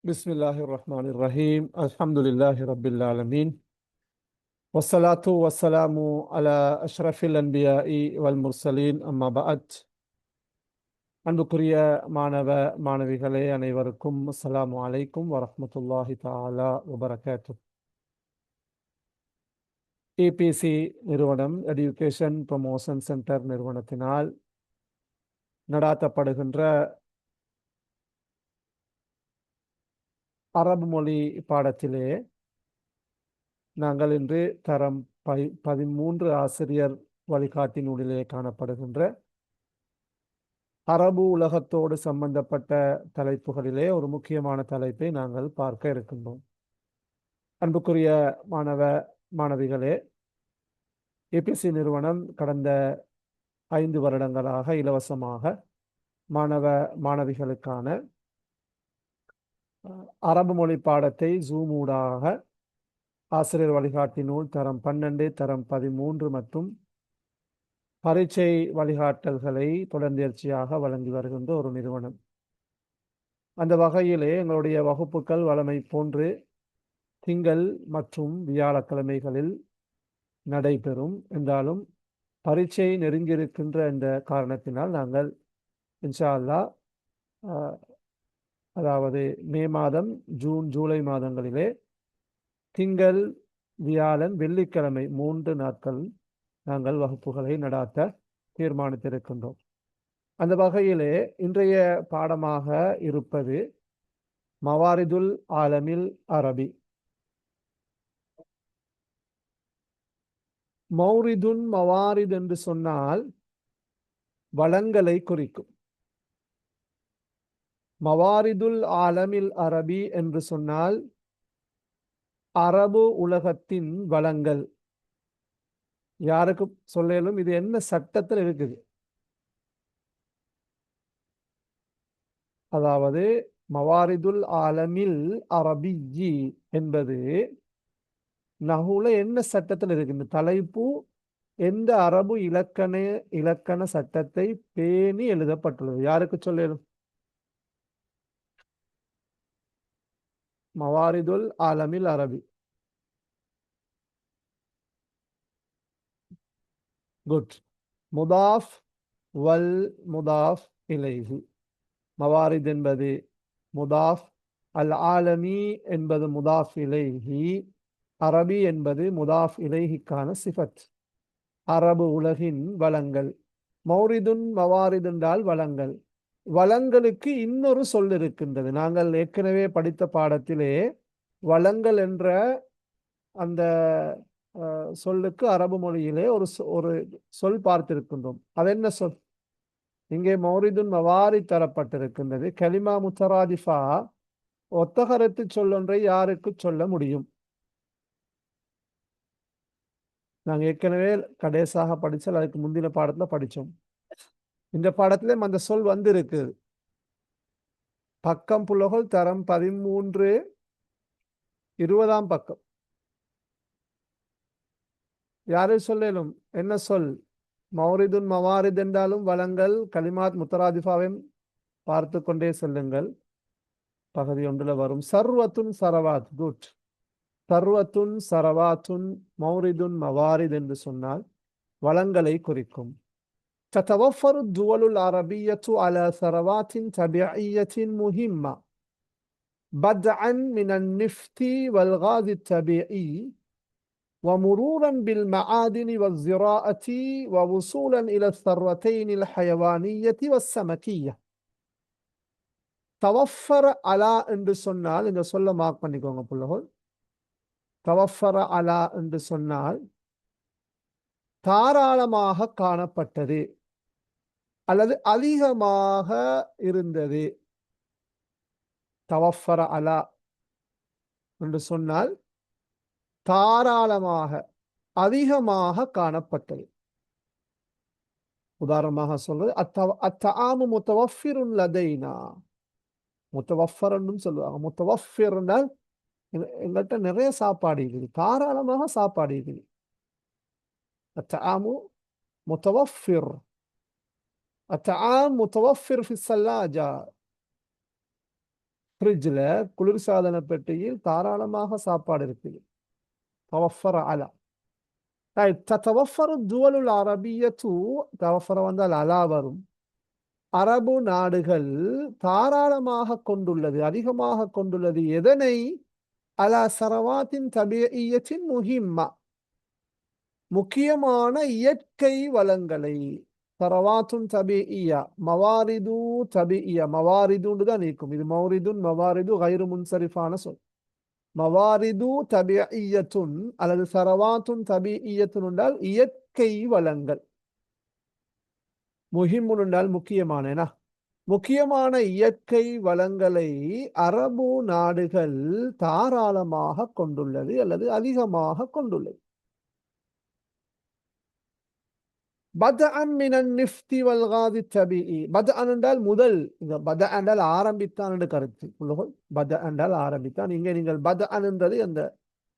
بسم الله الرحمن الرحيم الحمد لله رب العالمين والصلاة والسلام على أشرف الأنبياء والمرسلين أما بعد அன்புக்குரிய மாணவ மாணவிகளே அனைவருக்கும் அஸ்ஸலாமு அலைக்கும் வரஹ்மத்துல்லாஹி தஆலா வபரகாத்துஹ். ஏபிசி நிறுவனம் எஜுகேஷன் ப்ரமோஷன் சென்டர் நிறுவனத்தினால் நடாத்தப்படுகின்ற அரபு மொழி பாடத்திலே நாங்கள் இன்று தரம் 13 ஆசிரியர் வழிகாட்டி நூலிலே காணப்படுகின்ற அரபு உலகத்தோடு சம்பந்தப்பட்ட தலைப்புகளிலே ஒரு முக்கியமான தலைப்பை நாங்கள் பார்க்க இருக்கின்றோம். அன்புக்குரிய மாணவ மாணவிகளே, ஏபிசி நிறுவனம் கடந்த 5 வருடங்களாக இலவசமாக மாணவ மாணவிகளுக்கான அரபு மொழி பாடத்தை ஜூம் ஊடாக ஆசிரியர் வழிகாட்டி நூல் தரம் 12, தரம் 13 மற்றும் பரீட்சை வழிகாட்டல்களை தொடர்ந்தேர்ச்சியாக வழங்கி வருகின்ற ஒரு நிறுவனம். அந்த வகையிலே எங்களுடைய வகுப்புகள் வழமை போன்று திங்கள் மற்றும் வியாழக்கிழமைகளில் நடைபெறும் என்றாலும் பரீட்சை நெருங்கியிருக்கின்ற இந்த காரணத்தினால் நாங்கள் இன்ஷா அல்லாஹ் அதாவது மே மாதம், ஜூன், ஜூலை மாதங்களிலே திங்கள், வியாழன், வெள்ளிக்கிழமை 3 நாட்கள் நாங்கள் வகுப்புகளை நடாத்த தீர்மானித்திருக்கின்றோம். அந்த வகையிலே இன்றைய பாடமாக இருப்பது மவாரிதுல் ஆலமில் அரபி. மௌரிதுன் மவாரித் என்று சொன்னால் வளங்களை குறிக்கும். மவாரிதுல் ஆலமில் அரபி என்று சொன்னால் அரபு உலகத்தின் வளங்கள். யாருக்கு சொல்லும் இது என்ன சட்டத்தில் இருக்குது? அதாவது மவாரிதுல் ஆலமில் அரபிஜி என்பது நஹுல என்ன சட்டத்தில் இருக்கு? இந்த தலைப்பு எந்த அரபு இலக்கண சட்டத்தை பேணி எழுதப்பட்டுள்ளது? யாருக்கு சொல்லும்? மவாரிதுல் ஆலமில் அரபி. குட். முதாஃப் வல் முதாஃப் இலைஹி. மவாரித் என்பது முதாஃப், அல் ஆலமி என்பது முதாஃப் இலைஹி, அரபி என்பது முதாஃப் இலைஹிக்கான சிஃபத். அரபு உலகின் வளங்கள். மௌரிதுன் மவாரித் என்றால் வளங்கள். வளங்களுக்கு இன்னொரு சொல் இருக்கின்றது. நாங்கள் ஏற்கனவே படித்த பாடத்திலே வளங்கள் என்ற அந்த சொல்லுக்கு அரபு மொழியிலே ஒரு சொல் பார்த்திருக்கின்றோம். அது என்ன சொல்? இங்கே மௌரிதுன் மவாரித் தரப்பட்டிருக்கின்றது. கலிமா முத்தராதிஃபா ஒத்தகரத்து சொல்லொன்றை யாருக்கு சொல்ல முடியும்? நாங்கள் ஏற்கனவே கடைசியாக படித்தால் அதுக்கு முந்தின பாடத்தில் படித்தோம். இந்த பாடத்திலே அந்த சொல் வந்து இருக்கு. பக்கம் புலகல் தரம் 13 20ஆம் பக்கம். யாரை சொல்லும்? என்ன சொல்? மௌரிதுன் மவாரித் என்றாலும் வளங்கள். கலிமாத் முத்தராதிஃபாவையும் பார்த்து கொண்டே செல்லுங்கள். பகுதி 1 வரும். சர்வத்துன் சரவாத். குட். சர்வத்துன் சரவாத்துன் மௌரிதுன் மவாரித் என்று சொன்னால் வளங்களை குறிக்கும். تتوفر الدول العربية على ثروات طبيعية مهمة بدءا من النفط والغاز الطبيعي ومرورا بالمعادن والزراعة ووصولا إلى الثروتين الحيوانية والسمكية. توفر على என்று சொன்னால் இந்த சொல்ல மார்க் பண்ணிக்கோங்க புள்ளகள். توفر على என்று சொன்னால் தாராளமாக காணப்பட்டது அல்லது அதிகமாக இருந்தது. தவஃபர அலா என்று சொன்னால் தாராளமாக அதிகமாக காணப்பட்டது. உதாரணமாக சொல்றது அத்தஆமு முத்தவஃபிருன் லதைனா. முத்தவஃபர்ன்னு சொல்லுவாங்க. முத்தவஃபிர்னால் எங்கள்கிட்ட நிறைய சாப்பாடு இருக்குது, தாராளமாக சாப்பாடு இருக்குது. அத்தஆமு முத்தவஃபிர். الطعام متوفر في الثلاجة. ஃப்ரிட்ஜில் குளிர்சாதன பெட்டியில் தாராளமாக சாப்பாடு இருக்குது. தவஃபர அலா தவஃபரு துவலுல் அரபியத்து, தவஃபர வந்தால் அலா வரும். அரபு நாடுகள் தாராளமாக கொண்டுள்ளது, அதிகமாக கொண்டுள்ளது. எதனை? அலா சரவாத்தின் தபீஇய்யத்தின் முஹிம்மா, முக்கியமான இயற்கை வளங்களை. சரவாத்துன் தபீஇய்யா, மவாரிது தபீஇய்யா, மவாரிதுன்னு தான் இருக்கும். இது மௌரிதுன் மவாரிது கைரு முன்சரிஃபான சொல். மவாரிது தபீஇய்யத்துன் அல்லது சரவாத்துன் தபீஇய்யத்துன் என்றால் இயற்கை வளங்கள். முஹிம்முன் என்றால் முக்கியமான, முக்கியமான இயற்கை வளங்களை அரபு நாடுகள் தாராளமாக கொண்டுள்ளது அல்லது அதிகமாக கொண்டுள்ளது. பத்அன் மினன் நிஃப்தி வல் காதி தபீஇ, பத்அன் என்றால் முதல், இங்க பத்அ என்றால் ஆரம்பித்தான் என்று கருத்து. பத்அ என்றால் ஆரம்பித்தான். இங்கே நீங்கள் பத்அன் என்றது அந்த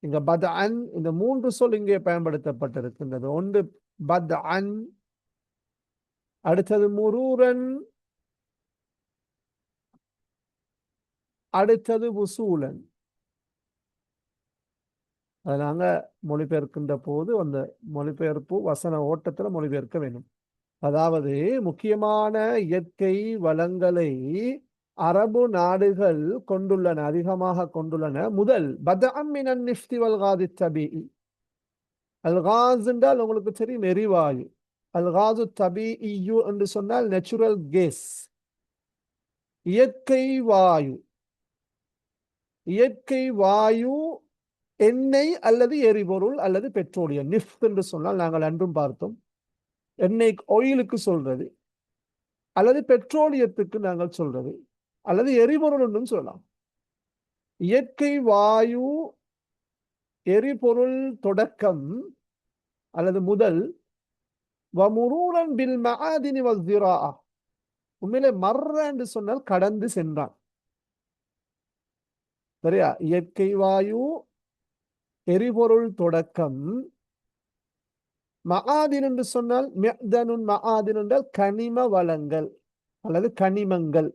இங்க பத்அன், இந்த மூன்று சொல் இங்கே பயன்படுத்தப்பட்டிருக்கின்றது. ஒன்று பத்அன், அடுத்தது முரூரன், அடுத்தது உசூலன். அதை நாங்கள் மொழிபெயர்க்கின்ற போது அந்த மொழிபெயர்ப்பு வசன ஓட்டத்தில் மொழிபெயர்க்க வேண்டும். அதாவது முக்கியமான இயற்கை வளங்களை அரபு நாடுகள் கொண்டுள்ளன, அதிகமாக கொண்டுள்ளன. முதல் பத்அன் மினன் நிஃப்தி வல் காதி தபீஇ. அல் காஸ் என்றால் உங்களுக்கு தெரியும், எரிவாயு. அல் காது தபீஇயு என்று சொன்னால் நேச்சுரல் கேஸ், இயற்கை வாயு. இயற்கை வாயு எண்ணெய் அல்லது எரிபொருள் அல்லது பெட்ரோலியம். நிஃப்த் என்று சொன்னால் நாங்கள் அன்றும் பார்த்தோம், எண்ணெய் ஆயிலுக்கு சொல்றது, அல்லது பெட்ரோலியத்துக்கு நாங்கள் சொல்றது, அல்லது எரிபொருள் என்றும் சொல்லலாம். இயற்கை வாயு, எரிபொருள் தொடக்கம் அல்லது முதல். வமுரூரன் பில் மஆதினி வஸ்ஸிராஅ, உண்மையிலே மர்ர என்று சொன்னால் கடந்து சென்றான். சரியா? இயற்கை வாயு, எரிபொருள் தொடக்கம். மஆதின் என்று சொன்னால் மிஅதனுன், மஆதின் என்றால் கனிம வளங்கள் அல்லது கனிமங்கள்.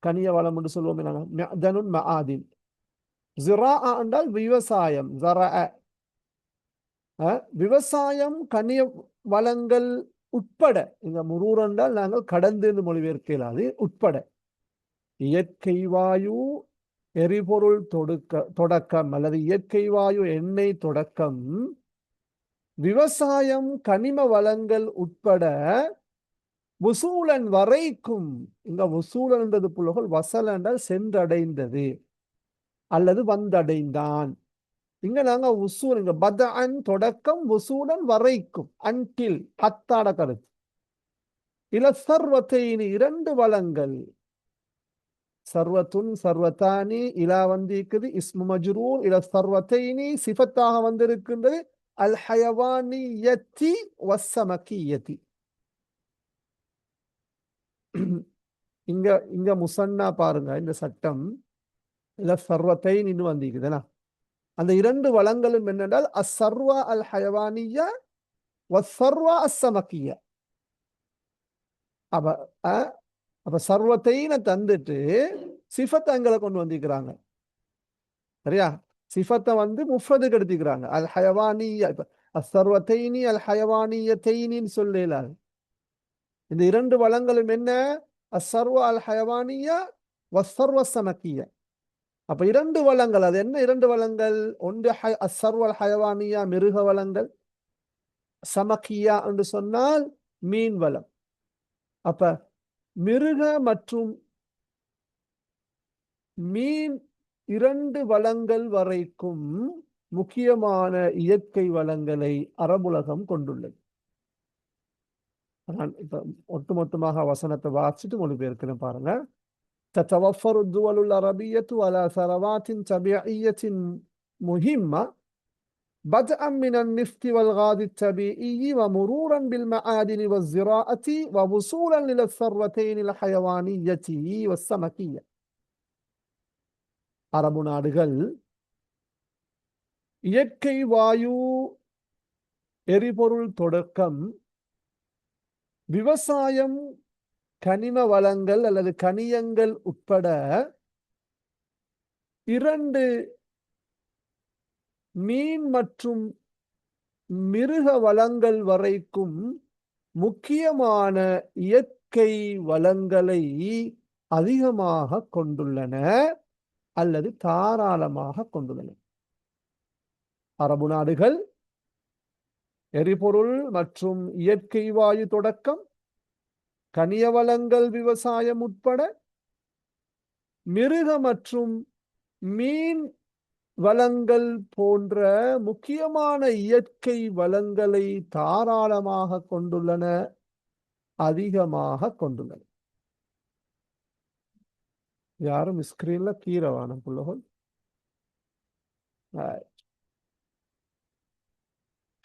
கனிய வளம் என்று சொல்லுவோம். மிஅதனுன் மஆதின். ஸிராஅ என்றால் விவசாயம், ஸரஅ விவசாயம், கனிய வளங்கள் உட்பட. இந்த முரூர் என்றால் நாங்கள் கடந்து என்று மொழிபெயர்க்கலாது, உட்பட. இயற்கை வாயு, எரிபொருள் தொடக்கம் அல்லது இயற்கை வாயு எண்ணெய் தொடக்கம், விவசாயம், கனிம வளங்கள் உட்பட, வசூலன் வரைக்கும். இங்க வசூலன் என்றது புலகல், வசல் என்றால் சென்றடைந்தது அல்லது வந்தடைந்தான். இங்க நாங்க உசூல், இங்க பத்அன் தொடக்கம், வசூலன் வரைக்கும், அன்டில், ஹத்தாட கருத்து. இல சர்வத்தைனி இரண்டு வளங்கள். சர்வத்துன் சர்வத்தானி, இலா வந்திருக்குது இஸ்மு மஜ்ரூர். இல சர்வத்தைனி சிஃபத்தாக வந்திருக்கின்றது. அல் ஹயவானியத்தி வஸ்ஸமகியத்தி. இங்க இங்க முசன்னா பாருங்க, இந்த சட்டம் இல சர்வத்தைன் இன்னும் வந்திருக்குதுன்னா, அந்த இரண்டு வளங்களும் என்னென்றால் அஸ்ஸர்வா அல் ஹயவானிய வஸ்ஸர்வா அஸ்ஸமகிய. அப்ப சர்வத்தைன தந்துட்டு சிஃபத்தங்களை கொண்டு வந்திருக்கிறாங்க. சரியா? சிஃபத்தை வந்து முஃப்ரதுக்கு எடுத்துக்கிறாங்க. அல் ஹயவானிய, இப்ப அஸ்ஸர்வத்தைனி அல் ஹயவானியத்தைனின்னு சொல்லலாது. இந்த இரண்டு வளங்களும் என்ன? அஸ்ஸர்வா அல் ஹயவானிய வஸ்ஸர்வா அஸ்ஸமகிய. அப்ப இரண்டு வளங்கள். அது என்ன இரண்டு வளங்கள்? ஒன்று அஸ்ஸர்வா அல் ஹயவானியா, மிருக வளங்கள். சமகியா என்று சொன்னால் மீன் வளம். அப்ப மிருக மற்றும் மீன் இரண்டு வளங்கள் வரைக்கும் முக்கியமான இயற்கை வளங்களை அரபுலகம் கொண்டுள்ளது. இப்ப ஒட்டுமொத்தமாக வசனத்தை வாசிட்டு மொழிபெயர்க்கிறேன் பாருங்க. تتوفر الدول العربية على ثروات طبيعية مهمة بدءا من النفط والغاز الطبيعي ومرورا بالمعادن والزراعة ووصولا إلى الثروتين الحيوانية والسمكية. அரபு நாடுகள் இயற்கை வாயு, எரிபொருள் தொடக்கம், விவசாயம், கனிம வளங்கள் அல்லது கனியங்கள் உட்பட 2 மீன் மற்றும் மிருக வளங்கள் வரைக்கும் முக்கியமான இயற்கை வளங்களை அதிகமாக கொண்டுள்ளன அல்லது தாராளமாக கொண்டுள்ளன. அரபு நாடுகள் எரிபொருள் மற்றும் இயற்கை வாயு தொடக்கம், கனிய வளங்கள், விவசாயம் உட்பட மிருக மற்றும் மீன் வளங்கள் போன்ற முக்கியமான இயற்கை வளங்களை தாராளமாக கொண்டுள்ளன, அதிகமாக கொண்டுள்ளன. யாரும் ஸ்கிரீன்ல கீரவான புள்ளகோல்.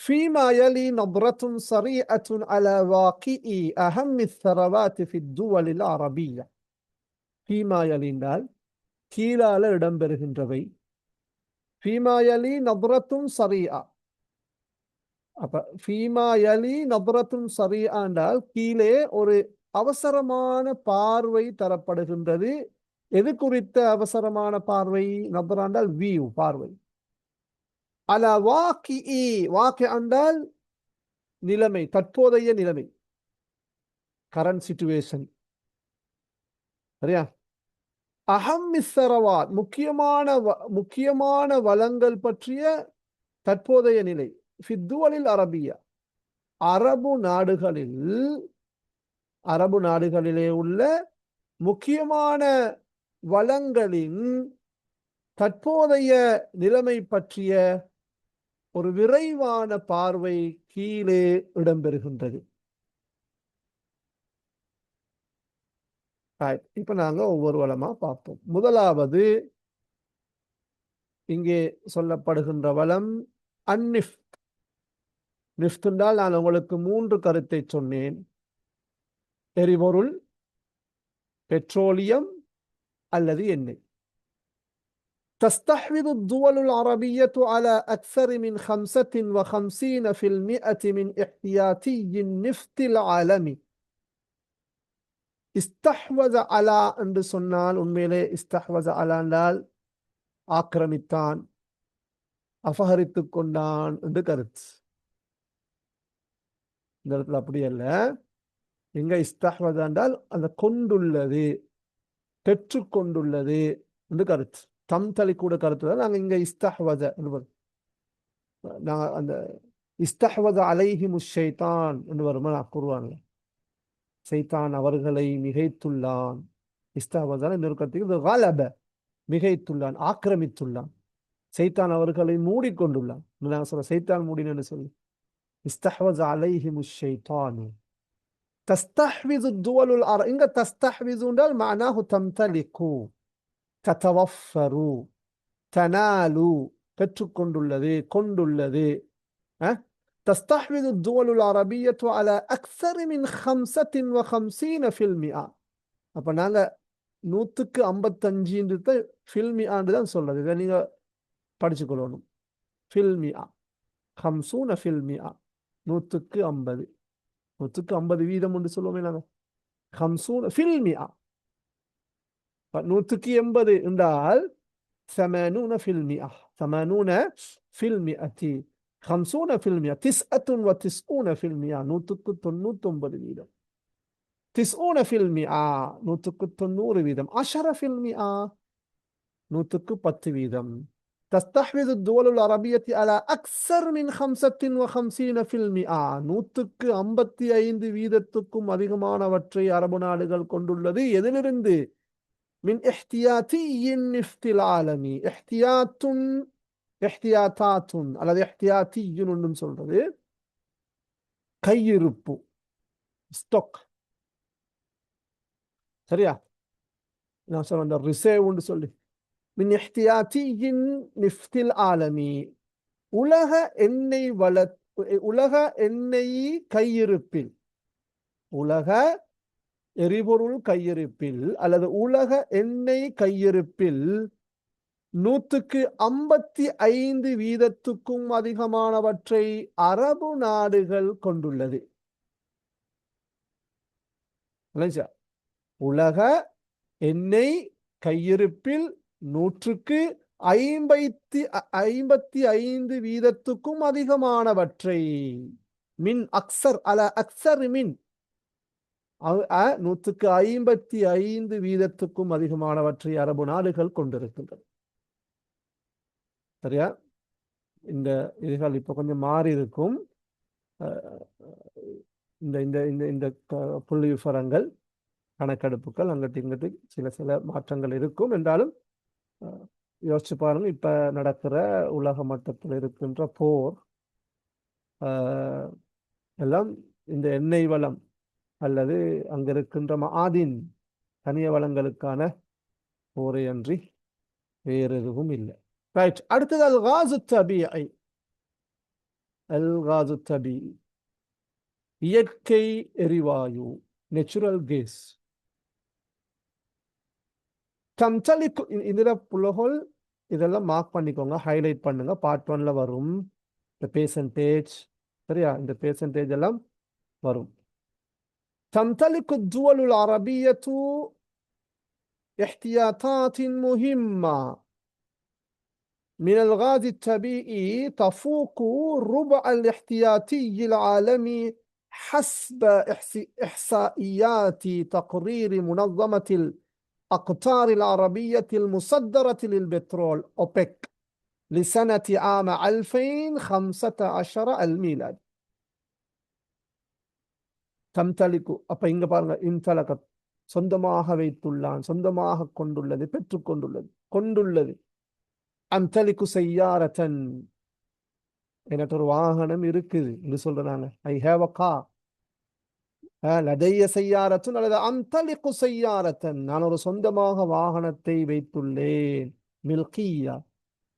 فيما يلي نظرة سريعة على واقع أهم الثروات في الدول العربية. فيما يلي என்றால் கீழால இடம்பெறுகின்றவை. فيما يلي نظرة سريعة. அப்ப فيما يلي نظرة سريعة என்றால் கீழே ஒரு அவசரமான பார்வை தரப்படுகின்றது. எது குறித்த அவசரமான பார்வை? நظرة என்றால் வியூ, பார்வை. அலா வாக்கிஇ, வாக்கி என்றால் நிலைமை, தற்போதைய நிலைமை, கரண்ட் சிச்சுவேஷன். சரியா? அஹம் ஸரவாத், முக்கியமான வளங்கள் பற்றிய தற்போதைய நிலை. ஃபித்துவலில் அரபியா, அரபு நாடுகளிலே உள்ள முக்கியமான வளங்களின் தற்போதைய நிலைமை பற்றிய ஒரு விரைவான பார்வை கீழே இடம்பெறுகின்றது. இப்ப நாங்க ஒவ்வொரு வளமா பார்ப்போம். முதலாவது இங்கே சொல்லப்படுகின்ற வளம் அந்நிஃப்த். நிஃப்த் என்றால் நான் உங்களுக்கு 3 கருத்தை சொன்னேன். எரிபொருள், பெட்ரோலியம் அல்லது எண்ணெய். تستحوذ الدول العربية على أكثر من 55% من احتياطي النفط العالمي. استحوذ على என்று சொன்னால் உண்மையிலே استحوذ على என்றால் ஆக்கிரமித்தான், அபகரித்துக் கொண்டான் என்று கருத்து. இந்த இடத்துல அப்படி அல்ல. எங்க استحوذ என்றால் அந்த கொண்டுள்ளது, பெற்றுக்கொண்டுள்ளது என்று கருத்து. தம்தலி கூட கருத்து. நாங்க இங்க இஸ்தஹ்வத நாங்க அந்த இஸ்தஹ்வத அலைஹிமு ஷைத்தான் என்று வருமா குர்ஆன்ல, சைத்தான் அவர்களை மிகைத்துள்ளான். இஸ்தஹ்வத இன்னொரு கருத்துக்கு கலப, மிகைத்துள்ளான், ஆக்கிரமித்துள்ளான். சைத்தான் அவர்களை மூடிக்கொண்டுள்ளான். நான் சொல்ற சைத்தான் மூடினு சொல்லி இஸ்தஹ்வத அலைஹிமு ஷைத்தான். தஸ்தஹ்விது துவலுல் அரப். இங்க தஸ்தஹ்விது என்றால் மஅனாஹு தம்தலிகு, தத்தவஃபரு, தனாலு, பெற்றுக்கொண்டுள்ளது, கொண்டுள்ளது. تستحوذ الدول العربية على أكثر من 55%. அப்ப நாங்க 155 ஃபில்மி ஆண்டு தான் சொல்றது. இதை நீங்க படிச்சுக்கொள்ளணும். ஃபில்மியா 50%, 150, 150 வீதம் என்று சொல்லுவோமே நாங்க. 50%, 180 என்றால் 80%, 80%, 50%, 99%, 199 வீதம். 90%, 190 வீதம். 10%, 110 வீதம். تستحوذ الدول العربية على أكثر من 55%. 155 வீதத்துக்கும் அதிகமானவற்றை அரபு நாடுகள் கொண்டுள்ளது. எதிலிருந்து? من احتياطي النفط العالمي. احتياطات அல்லது احتياطي ன்னு சொல்றது கையிருப்பு, ஸ்டாக். சரியா? நான் சொல்ற ரிசர்வ் ன்னு சொல்லி. من احتياطي النفط العالمي. உலக எண்ணெய் கையிருப்பில், உலக எரிபொருள் கையிருப்பில் அல்லது உலக எண்ணெய் கையிருப்பில் 155 வீதத்துக்கும் அதிகமானவற்றை அரபு நாடுகள் கொண்டுள்ளது. உலக எண்ணெய் கையிருப்பில் 155% அதிகமானவற்றை மின் அக்சர் அல அக்சர் மின் 155% அதிகமானவற்றை அரபு நாடுகள் கொண்டிருக்கின்றன. சரியா? இந்த இதுகள் இப்ப கொஞ்சம் மாறி இருக்கும். இந்த இந்த இந்த இந்த புள்ளி விவரங்கள் கணக்கெடுப்புகள் அங்கிட்டு இங்கிட்டு சில மாற்றங்கள் இருக்கும் என்றாலும் யோசிச்சு பாருங்க. இப்ப நடக்கிற உலக மட்டத்தில் இருக்கின்ற போர் எல்லாம் இந்த எண்ணெய் வளம் அல்லது அங்க இருக்கின்ற ஆதின் கனிய வளங்களுக்கான போரை அன்றி வேறு எதுவும் இல்லை. ரைட். அடுத்தது அல் காசு தபீஇ. அல் காசு தபீஇ இயற்கை எரிவாயு, நேச்சுரல் கேஸ். தம்தலிக்கு இதுல புலகோல் இதெல்லாம் மார்க் பண்ணிக்கோங்க, ஹைலைட் பண்ணுங்க. பார்ட் 1ல வரும் இந்த பெர்சன்டேஜ். சரியா? இந்த பெர்சன்டேஜ் எல்லாம் வரும். தம்தலிக்கு துவலுல் அரபியத்து احتياطات مهمة من الغاز الطبيعي تفوق ربع الاحتياطي العالمي حسب إحصائيات تقرير منظمة الأقطار العربية المصدرة للبترول أوبك لسنة عام 2015 الميلاد. தம்தலிக்கு அப்ப இங்க பாருங்க, இன்தலகத் சொந்தமாக வைத்துள்ளான், சொந்தமாக கொண்டுள்ளது, கொண்டுள்ளது. அம்தலிக்கு செய்யாரத்தன், எனக்கு ஒரு வாகனம் இருக்குது என்று சொல்றாங்க. I have a car. லதைய செய்யாரத்தன் அல்லது அம்தலிக்கு செய்யாரத்தன், நான் ஒரு சொந்தமாக வாகனத்தை வைத்துள்ளேன். மில்கியா,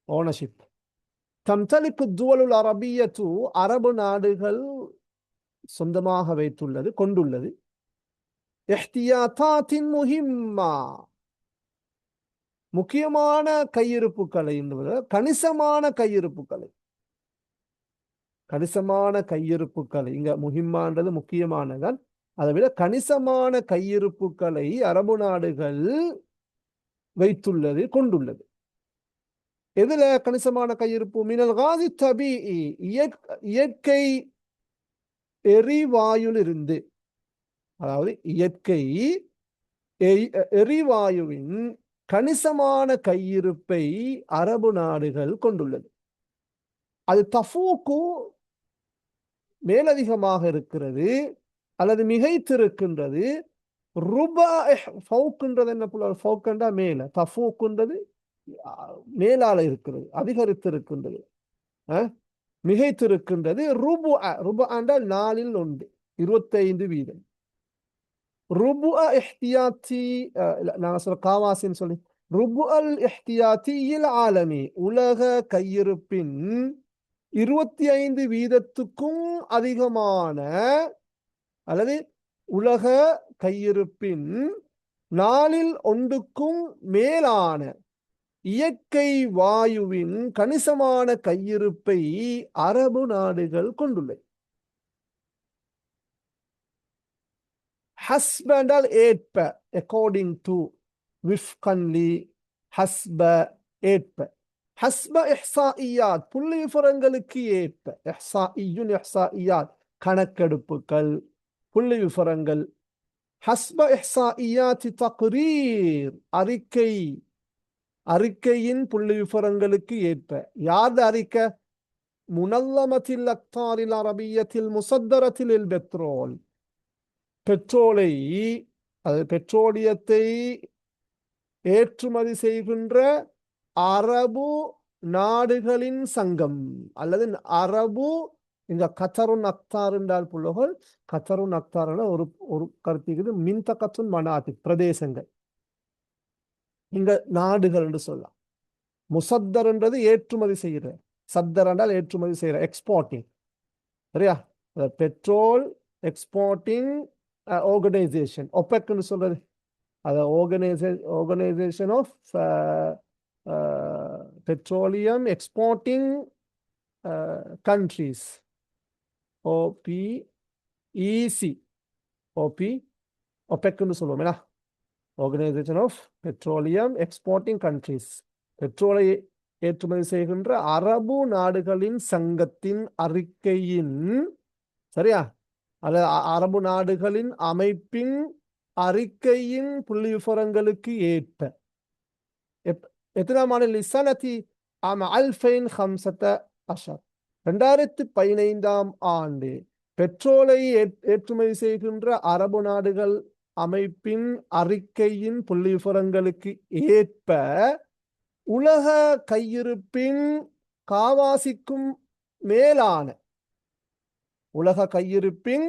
ஓனர்ஷிப். தம்தலிக்கு துவலுல் அரபியத்து, அரபு நாடுகள் சொந்தமாக வைத்துள்ளது, கொண்டுள்ளது. இஹ்தியாத்தாத்தின் முஹிம்மா, முக்கியமான கையிருப்புகளை, கணிசமான கையிருப்புகளை, இங்க முஹிம்மான்றது முக்கியமானதான், அதை விட கணிசமான கையிருப்புகளை அரபு நாடுகள் வைத்துள்ளது, கொண்டுள்ளது. எதுல கணிசமான கையிருப்பு? மினல் காசி தபீஇ, இயற்கை எரிவாயுலிருந்து, அதாவது இயற்கை எரிவாயுவின் கணிசமான கையிருப்பை அரபு நாடுகள் கொண்டுள்ளது. அது தஃபூக்கு மேலதிகமாக இருக்கிறது அல்லது மிகைத்திருக்கின்றது. ருபா ஃபவுக்குன்றது என்ன? ஃபவுக்கண்டா மேல, தஃபூக்குன்றது மேலால இருக்கிறது, அதிகரித்திருக்கின்றது, மிகைத்திருக்கின்றது. ருபா என்றால் 4/1, 25%. ருபுஅ இஹ்தியாத்தி, நான் சொல்ல காவாசின்னு சொல்லி, ருபுஅல் இஹ்தியாத்தியில் ஆலமி, உலக கையிருப்பின் 25%க்கும் அதிகமான அல்லது உலக கையிருப்பின் 4/1க்கும் மேலான இயற்கை வாயுவின் கணிசமான கையிருப்பை அரபு நாடுகள் கொண்டுள்ளது. ஹஸ்ப என்றால் ஏற்ப, அக்கார்டிங் டு, விஃப்கன்லி, ஹஸ்ப ஏற்ப. ஹஸ்ப இஹ்சாஇயாத், புள்ளி விவரங்களுக்கு ஏற்ப. இஹ்சாஇயாத் கணக்கெடுப்புகள், புள்ளி விவரங்கள். ஹஸ்ப இஹ்சாஇயாத் தக்ரீர், அறிக்கையின் புள்ளி விவரங்களுக்கு ஏற்ப. யார் அறிக்கை? முனல்லமத்தில் அக்தாரில் அரபியத்தில் முசத்தரத்தில் பெட்ரோல், பெட்ரோலை, அது பெட்ரோலியத்தை ஏற்றுமதி செய்கின்ற அரபு நாடுகளின் சங்கம் அல்லது அரபு, இங்க கத்தருன் அக்தார் என்றால் புள்ளகள், கத்தருன் அக்தார் ஒரு ஒரு கருத்து மின்தகத்துன் மனாதி, பிரதேசங்கள். இங்க நாடுகள் என்று சொல்லலாம். முசத்தர் என்றது ஏற்றுமதி செய்கிற, சத்தர் என்றால் ஏற்றுமதி செய்கிற, எக்ஸ்போர்ட்டிங். சரியா? பெட்ரோல் எக்ஸ்போர்ட்டிங் ஆர்கனைசேஷன், ஒபெக்னு சொல்றது, அது organisation of petroleum exporting countries, OPEC, ஒபெக்னு சொல்லுவோம். Organisation of petroleum exporting countries, பெட்ரோலை ஏற்றுமதி செய்கின்ற அரபு நாடுகளின் சங்கத்தின் அறிக்கையின், சரியா, அல்ல அரபு நாடுகளின் அமைப்பின் அறிக்கையின் புள்ளி விவரங்களுக்கு ஏற்ப எத்தனாம் ஆண்டு லிசனதி ஆம அல்ஃபைன் ஹம்சத அஷர் 2015 ஆண்டு பெட்ரோலை ஏற்றுமதி செய்கின்ற அரபு நாடுகள் அமைப்பின் அறிக்கையின் புள்ளி விவரங்களுக்கு ஏற்ப உலக கையிருப்பின் காவாசிக்கும் மேலான, உலக கையிருப்பின்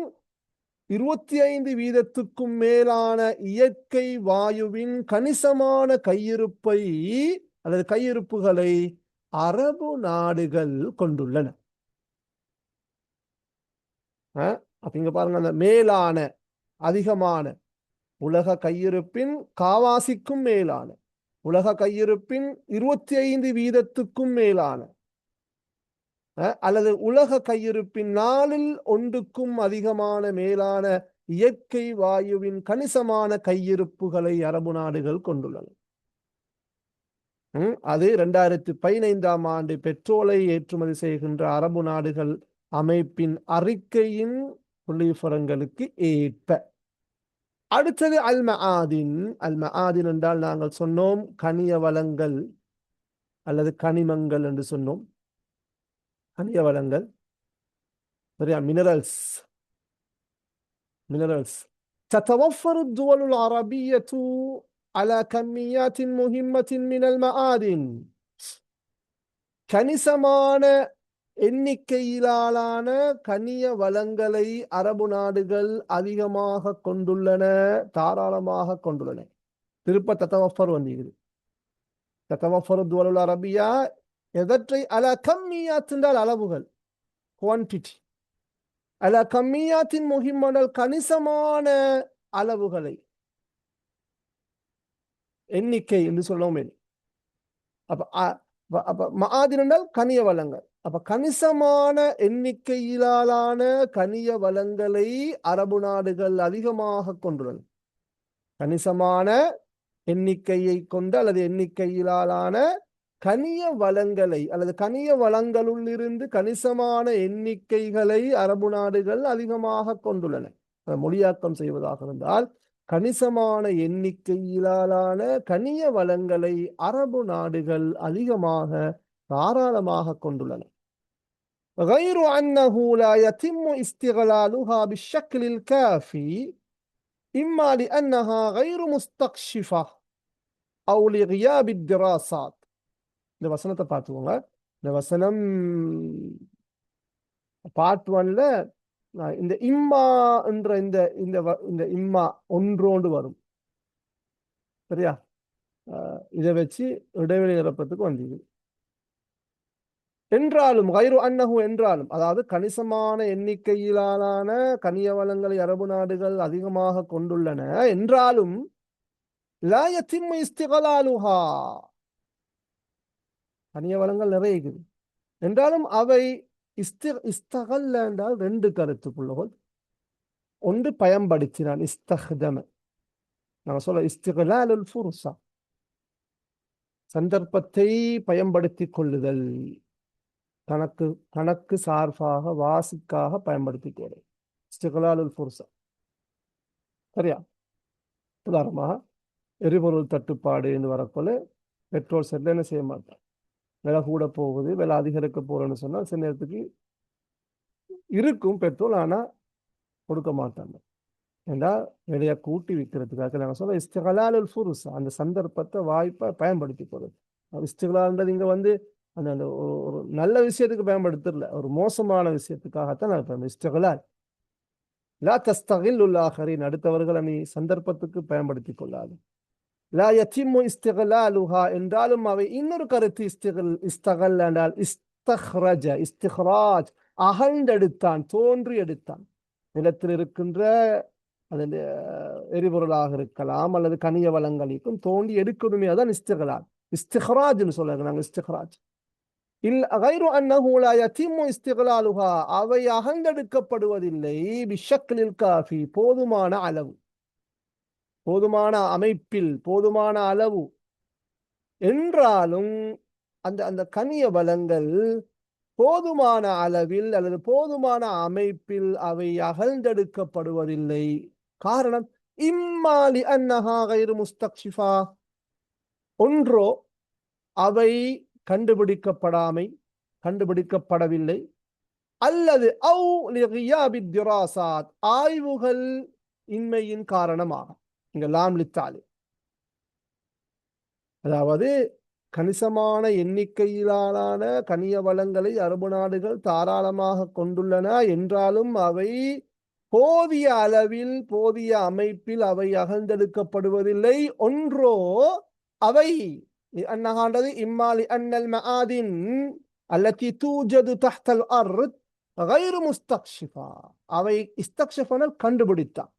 25% மேலான இயற்கை வாயுவின் கணிசமான கையிருப்பை அல்லது கையிருப்புகளை அரபு நாடுகள் கொண்டுள்ளன. அப்ப இங்க பாருங்க, அந்த மேலான, அதிகமான, உலக கையிருப்பின் காவாசிக்கும் மேலான, உலக கையிருப்பின் 25% மேலான, அல்லது உலக கையிருப்பின் 4/1 அதிகமான மேலான இயற்கை வாயுவின் கணிசமான கையிருப்புகளை அரபு நாடுகள் கொண்டுள்ளன. அது 2015 ஆண்டு பெட்ரோலை ஏற்றுமதி செய்கின்ற அரபு நாடுகள் அமைப்பின் அறிக்கையின் புள்ளிவிவரங்களுக்கு ஏற்ப. அடுத்தது அல் மஆதின். அல் மஆதின் என்றால் நாங்கள் சொன்னோம் கனிய வளங்கள் அல்லது கனிமங்கள் என்று சொன்னோம். கனிய வளங்கள், சரியா, மினரல்ஸ். تتوفر الدول العربية على كميات مهمة من المعادن. கணிசமான எண்ணிக்கையிலான கனிய வளங்களை அரபு நாடுகள் அதிகமாக கொண்டுள்ளன, தாராளமாக கொண்டுள்ளன. திருப்ப தத்தவஃபர் வந்தீர்கள். தத்தவஃபர் துவலுல் அரபியா எதற்றை அல கம்மியாத் என்றால் அளவுகள், குவான்டிட்டி. அல கம்மியாத்தின் முஹிம்மனல் கணிசமான அளவுகளை, எண்ணிக்கை என்று சொல்லவும். அப்ப மஆதின் என்றால் கனிய வளங்கள். அப்ப கணிசமான எண்ணிக்கையிலான கனிய வளங்களை அரபு நாடுகள் அதிகமாக கொண்டுள்ளன. கணிசமான எண்ணிக்கையை கொண்ட அல்லது எண்ணிக்கையிலான கனிய வளங்களை அல்லது கனிய வளங்களுள் இருந்து கணிசமான எண்ணிக்கைகளை அரபு நாடுகள் அதிகமாக கொண்டுள்ளன. மொழியாக்கம் செய்வதாக இருந்தால் கணிசமான எண்ணிக்கையிலான கனிய வளங்களை அரபு நாடுகள் அதிகமாக தாராளமாக கொண்டுள்ளன. غير أنه لا يتم استغلالها بالشكل الكافي إما لأنها غير مستكشفة أو لغياب الدراسات. இந்த வசனத்தை பார்த்துக்கோங்க. இந்த வசனம் பார்ட் 1ல இந்த இம்மா என்ற இந்த இம்மா ஒன்றோண்டு வரும், சரியா? இதை வச்சு இடைவெளி நிரப்பத்துக்கு வந்தீங்க. என்றாலும் கைரு அன்னஹு என்றாலும், அதாவது கணிசமான எண்ணிக்கையிலான கனிய வளங்களை அரபு நாடுகள் அதிகமாக கொண்டுள்ளன என்றாலும் லா யத்திம்மு இஸ்திகலாலுஹா, கனிய வளங்கள் நிறைய இருக்குது என்றாலும் அவை இஸ்தகல் என்றால் 2 கருத்துக்குள்ளவள். ஒன்று பயன்படுத்தினான், இஸ்தஹ்தம. நாங்க சொல்ல இஸ்திகலாலுல் ஃபுர்ஸா, சந்தர்ப்பத்தை பயன்படுத்திக் கொள்ளுதல், கணக்கு சார்பாக வாசிக்காக பயன்படுத்திக் கொள்ளுதல், இஸ்திகலாலுல் ஃபுர்ஸா, சரியா? உதாரணமாக எரிபொருள் தட்டுப்பாடு என்று வரப்போல பெட்ரோல் செல்ல என்ன செய்ய மாட்டான், விலை கூட போகுது, விலை அதிகரிக்க போறேன்னு சொன்னால் சில நேரத்துக்கு இருக்கும் பெட்ரோல், ஆனால் கொடுக்க மாட்டாங்க. ஏண்டா விலையை கூட்டி விற்கிறதுக்காக நாங்கள் சொல்ல இஸ்திகலாலுல் ஃபுர்ஸா, அந்த சந்தர்ப்பத்தை வாய்ப்பை பயன்படுத்தி போகிறது. இஸ்திகலால்ன்றது இங்கே அந்த அந்த ஒரு நல்ல விஷயத்துக்கு பயன்படுத்தல, ஒரு மோசமான விஷயத்துக்காகத்தான் நான் இஸ்திகலால். லா தஸ்தகில்லுல் ஆகரின், அடுத்தவர்களை நீ சந்தர்ப்பத்துக்கு பயன்படுத்தி கொள்ளாது. லா யத்திம்மு இஸ்திகலாலுஹா என்றாலும் அவை இன்னொரு கருத்து இஸ்தகல் என்றால் இஸ்தஹ்ரஜ, இஸ்திஹ்ராஜ், அகழ்ந்தெடுத்தான், தோன்றி எடுத்தான். நிலத்தில் இருக்கின்ற அது எரிபொருளாக இருக்கலாம் அல்லது கனிய வளங்களுக்கும் தோண்டி எடுக்கணுமே, அதான் இஸ்திகலால். இஸ்திஹ்ராஜ்னு சொல்லுங்க நாங்கள், இஸ்திஹ்ராஜ். கைரு அன்னஹு லா யத்திம்மு இஸ்திகலாலுஹா, அவை அகழ்ந்தெடுக்கப்படுவதில்லை பிஷக்லில் காஃபி, போதுமான அளவு. போதுமான அமைப்பில் போதுமான அளவு என்றாலும் அந்த அந்த கனிய வளங்கள் போதுமான அளவில் அல்லது போதுமான அமைப்பில் அவை அகழ்ந்தெடுக்கப்படுவதில்லை. காரணம் இம்மாலி அன்னஹா கைரு முஸ்தக்ஷிஃபா, ஒன்றோ அவை கண்டுபிடிக்கப்படாமை கண்டுபிடிக்கப்படவில்லை, அல்லது அவு லிகியாபி திராசாத், ஆய்வுகள் இன்மையின் காரணமாக. இங்க லாம் லித்தாலி, அதாவது கணிசமான எண்ணிக்கையிலான கனிய வளங்களை அரபு நாடுகள் தாராளமாக கொண்டுள்ளன என்றாலும் அவை போதிய அளவில் போதிய அமைப்பில் அவை அகழ்ந்தெடுக்கப்படுவதில்லை. ஒன்றோ அவை அன்னகாண்டது இம்மாலி அன்னல் மஆதின் அல்லதி தூஜது தஹ்தல் அர்த் கைரு முஸ்தக்ஷிஃபா, அவை இஸ்தக்ஷஃபனர் கண்டுபிடித்தான்,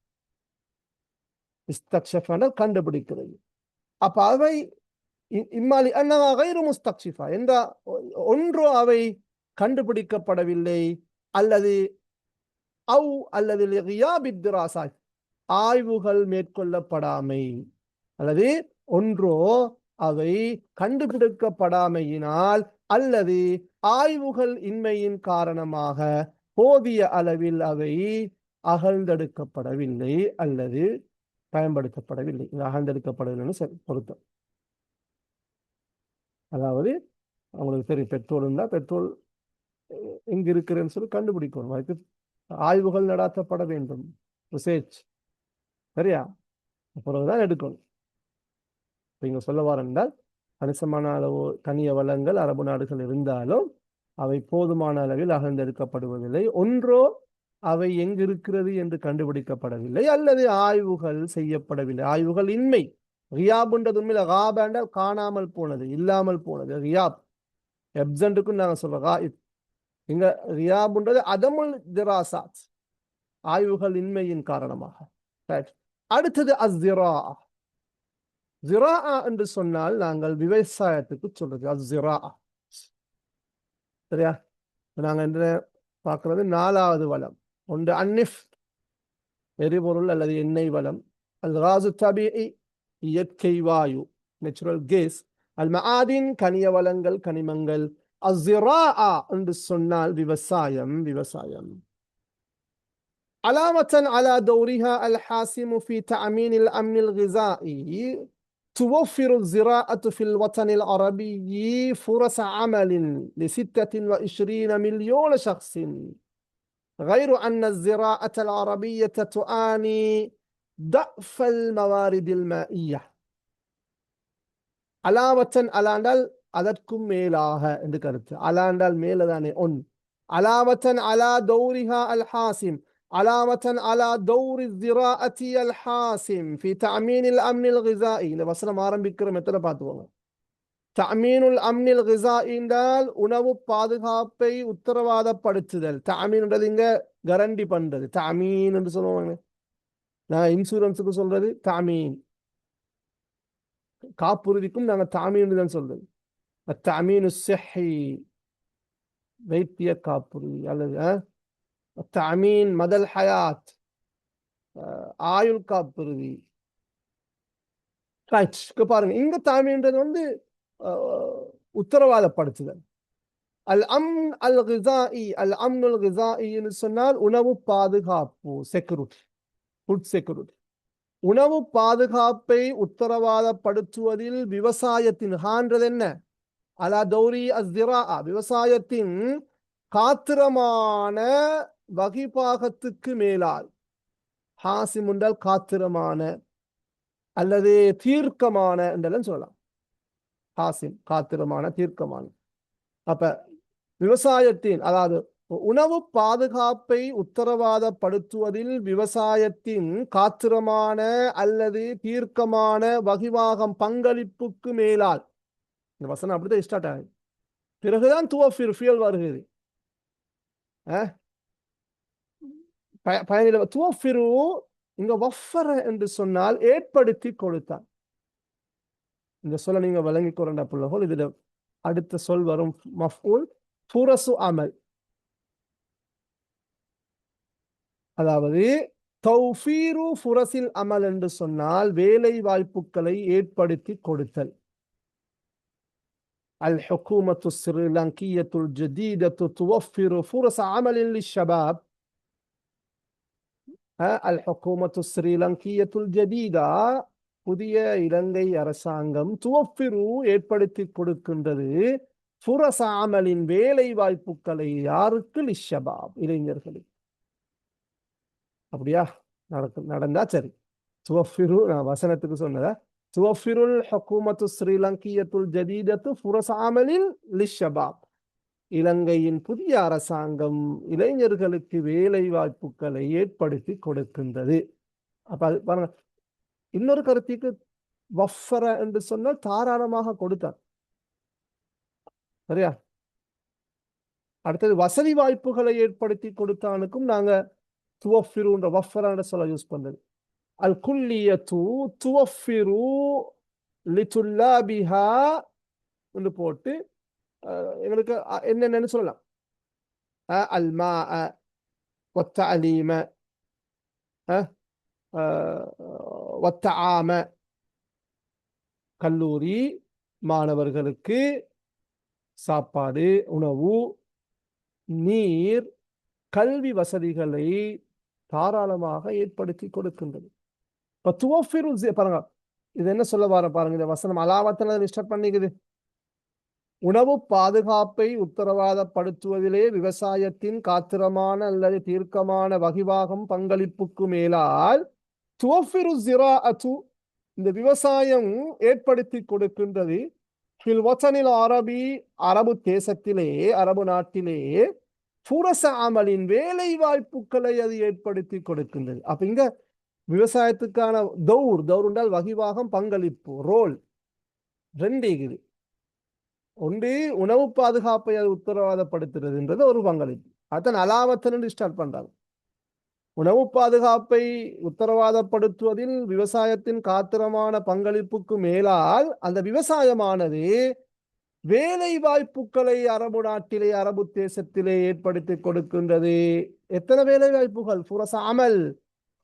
இஸ்தக்ஷஃபனர் கண்டுபிடிக்கிறது. அப்ப அவை இம்மாலி அன்னஹா கைரு முஸ்தக்ஷிஃபா என்ற ஒன்றோ அவை கண்டுபிடிக்கப்படவில்லை, அல்லது அவு அல்லது லிகியாபி திராசாத், ஆய்வுகள் மேற்கொள்ளப்படாமை, அல்லது ஒன்றோ அவை கண்டுபிடிக்கப்படாமையினால் அல்லது ஆய்வுகள் இன்மையின் காரணமாக போதிய அளவில் அவை அகழ்ந்தெடுக்கப்படவில்லை அல்லது பயன்படுத்தப்படவில்லை. அகழ்ந்தெடுக்கப்படவில்லைன்னு பொருத்தம். அதாவது அவங்களுக்கு தெரியும் பெட்ரோல் இருந்தால் பெட்ரோல் எங்க இருக்கிறேன்னு சொல்லி கண்டுபிடிக்கணும், அதுக்கு ஆய்வுகள் நடாத்தப்பட வேண்டும், ரிசர்ச், சரியா, பிறகுதான் எடுக்கணும். இங்க சொல்ல வாரென்றால் கணிசமான அளவு கனிய வளங்கள் அரபு நாடுகள் இருந்தாலும் அவை போதுமான அளவில் அகழ்ந்தெடுக்கப்படுவதில்லை. ஒன்றோ அவை எங்கு இருக்கிறது என்று கண்டுபிடிக்கப்படவில்லை அல்லது ஆய்வுகள் செய்யப்படவில்லை. ஆய்வுகள் இன்மை, ரியாப்ன்றது உண்மையில காபாண்ட காணாமல் போனது, இல்லாமல் போனது. ரியாப் எப்சன்ட்டுக்கும் நாங்கள் சொல்றோம் காயிப். இங்க ரியாப்ன்றது அதமுல் திராசாத், ஆய்வுகள் இன்மையின் காரணமாக. அடுத்தது அஸ்ஸிரா. ஜிரா என்று சொன்னால் நாங்கள் விவசாயத்துக்கு சொல்றது அஸ்ஸிரா, சரியா. நாங்க என்ன பார்க்கறது, நாலாவது வளம் ஒன்று அன்னிஃப், எரிபொருள் அல்லது எண்ணெய் வளம். அல் காசு தபீஇ, இயற்கை வாயு, நேச்சுரல் கேஸ். அல் மஆதின், கனிய வளங்கள் கனிமங்கள். அஸ்ஸிரா என்று சொன்னால் விவசாயம், விவசாயம். علامة على دورها الحاسم في تأمين الأمن الغذائي، توفر الزراعة في الوطن العربي فرص عمل ل26 مليون شخص، غير أن الزراعة العربية تعاني ضعف الموارد المائية. علامة على அதற்கும் மேலாக என்று கருத்து. அலாண்டால் மேலதானே ஒன். علامة على دورها الحاسم، علامة على دور الزراعة الحاسم في تأمين الأمن الغذائي. இந்த வசனம் ஆரம்பிக்கிற மெத்தட பார்த்துக்கோங்க. தஅமீனுல் அம்னில் கிஸாஇ என்றால் உணவு பாதுகாப்பை உத்தரவாதப்படுத்துதல். தஅமீன்ன்றது இங்க கரண்டி பண்றது, தஅமீன் என்று சொல்லுவாங்க. நான் இன்சூரன்ஸுக்கு சொல்றது தஅமீன், காப்புறுதிக்கும் நாங்க தஅமீன் தான் சொல்றது. தஅமீனு ஸிஹ்ஹி, வைத்திய காப்புறுதி, அல்லது தஅமீன் மதல் ஹயாத், ஆயுள் காப்புறுதி. பாருங்க, இங்க தஅமீன்றது வந்து உத்தரவாதப்படுத்துதல். அல் அம்ன் அல் கிஸாஇ, அல் அம்னுல் கிஸாஇ என்று சொன்னால் உணவு பாதுகாப்பு, செக்யூரிட்டி, ஃபுட் செக்யூரிட்டி. உணவு பாதுகாப்பை உத்தரவாதப்படுத்துவதில் விவசாயத்தின் ஹான்றது என்ன, அலா தௌரி அஸ்ஸிரா, விவசாயத்தின் காத்திரமான வகிபாகத்துக்கு மேலால். ஹாசிம் என்றால் காத்திரமான அல்லது தீர்க்கமான என்றெல்லாம் சொல்லலாம். ஹாசிம் காத்திரமான, தீர்க்கமான. அப்ப விவசாயத்தின், அதாவது உணவு பாதுகாப்பை உத்தரவாதப்படுத்துவதில் விவசாயத்தின் காத்திரமான அல்லது தீர்க்கமான வகிவாகம் பங்களிப்புக்கு மேலால். இந்த வசனம் அப்படிதான் ஸ்டார்ட் ஆகுது. பிறகுதான் துவஃபிர் ஃபியல் வருகிறது. பயனில துவஃபிரு இங்க வஃபர என்று சொன்னால் ஏற்படுத்தி கொடுத்தான். இந்த சொல்ல நீங்க விளங்கிக் கொண்ட பிள்ளைகள். இதுல அடுத்த சொல் வரும் மஃஊல், ஃபுரசு அமல், அதாவது தௌஃபீரு ஃபுரஸில் அமல் என்று சொன்னால் வேலை வாய்ப்புகளை ஏற்படுத்தி கொடுத்தல். அல் ஹுக்கூமத்து ஸ்ரீலங்கியத்துல் ஜதீதத்து துவஃபிரு ஃபுரஸ அமலின் லிஷ்ஷபாப். அல் ஹுக்கூமத்து ஸ்ரீலங்கியத்துல் ஜதீதா, புதிய இலங்கை அரசாங்கம், துவஃபிரு ஏற்படுத்தி கொடுக்கின்றது, ஃபுரஸ அமலின் வேலை வாய்ப்புகளை யாருக்கு? லிஷ்ஷபாப், இளைஞர்களுக்கு. அப்படியா? நடந்தா சரி. துவஃபிரு, நான் வசனத்துக்கு சொன்னதா, துவஃபிருல் ஹுக்கூமத்து ஸ்ரீலங்கியத்துல் ஜதீதத்து ஃபுரஸ அமலின் லிஷ்ஷபாப். இலங்கையின் புதிய அரசாங்கம் இளைஞர்களுக்கு வேலை வாய்ப்புகளை ஏற்படுத்தி கொடுக்கின்றது. அப்ப அது பாருங்க, இன்னொரு கருத்துக்கு வஃபர என்று சொன்னால் தாராளமாக கொடுத்தார். சரியா? அடுத்தது வசதி வாய்ப்புகளை ஏற்படுத்தி கொடுத்தானுக்கும் நாங்க துவஃபிருன்ற வஃபரன்ற சொல்ல யூஸ் பண்றது. அல் குல்லியத்து துவஃபிரு லிதுல்லாபிஹா என்று போட்டு எங்களுக்கு என்னென்னு சொல்லலாம். அல் மா வத்தஅலீம வத்தஆம, கல்லூரி மாணவர்களுக்கு சாப்பாடு, உணவு, நீர், கல்வி வசதிகளை தாராளமாக ஏற்படுத்தி கொடுக்கின்றது. இப்ப துவஃபிரு பாருங்க, இது என்ன சொல்ல வர பாருங்க, இந்த வசனம் அலாவத்தில் லிஸ்ட் பண்ணிக்குது. உணவு பாதுகாப்பை உத்தரவாதப்படுத்துவதிலே விவசாயத்தின் காத்திரமான அல்லது தீர்க்கமான வகிவாகம் பங்களிப்புக்கு மேலால் துவஃபிரு ஸிராஅத்து, இந்த விவசாயம் ஏற்படுத்தி கொடுக்கின்றது. ஃபில் வஸனில் அரபி, அரபு தேசத்திலே, அரபு நாட்டிலே, ஃபுரஸ அமலின் வேலை வாய்ப்புகளை அது ஏற்படுத்தி கொடுக்கின்றது. அப்ப இங்க விவசாயத்துக்கான தௌர் என்றால் வகிவாகம், பங்களிப்பு, ரோல் ரெண்டு இருக்குது. ஒன்று உணவு பாதுகாப்பை அது உத்தரவாதப்படுத்துறதுன்றது ஒரு பங்களிப்பு. அதான் அலாவத்தன் ஸ்டார்ட் பண்றாங்க. உணவு பாதுகாப்பை உத்தரவாதப்படுத்துவதில் விவசாயத்தின் காத்திரமான பங்களிப்புக்கு மேலால் அந்த விவசாயமானது வேலை வாய்ப்புகளை அரபு நாட்டிலே, அரபு தேசத்திலே ஏற்படுத்தி கொடுக்கின்றது. எத்தனை வேலை வாய்ப்புகள்? ஃபுரஸ அமல்,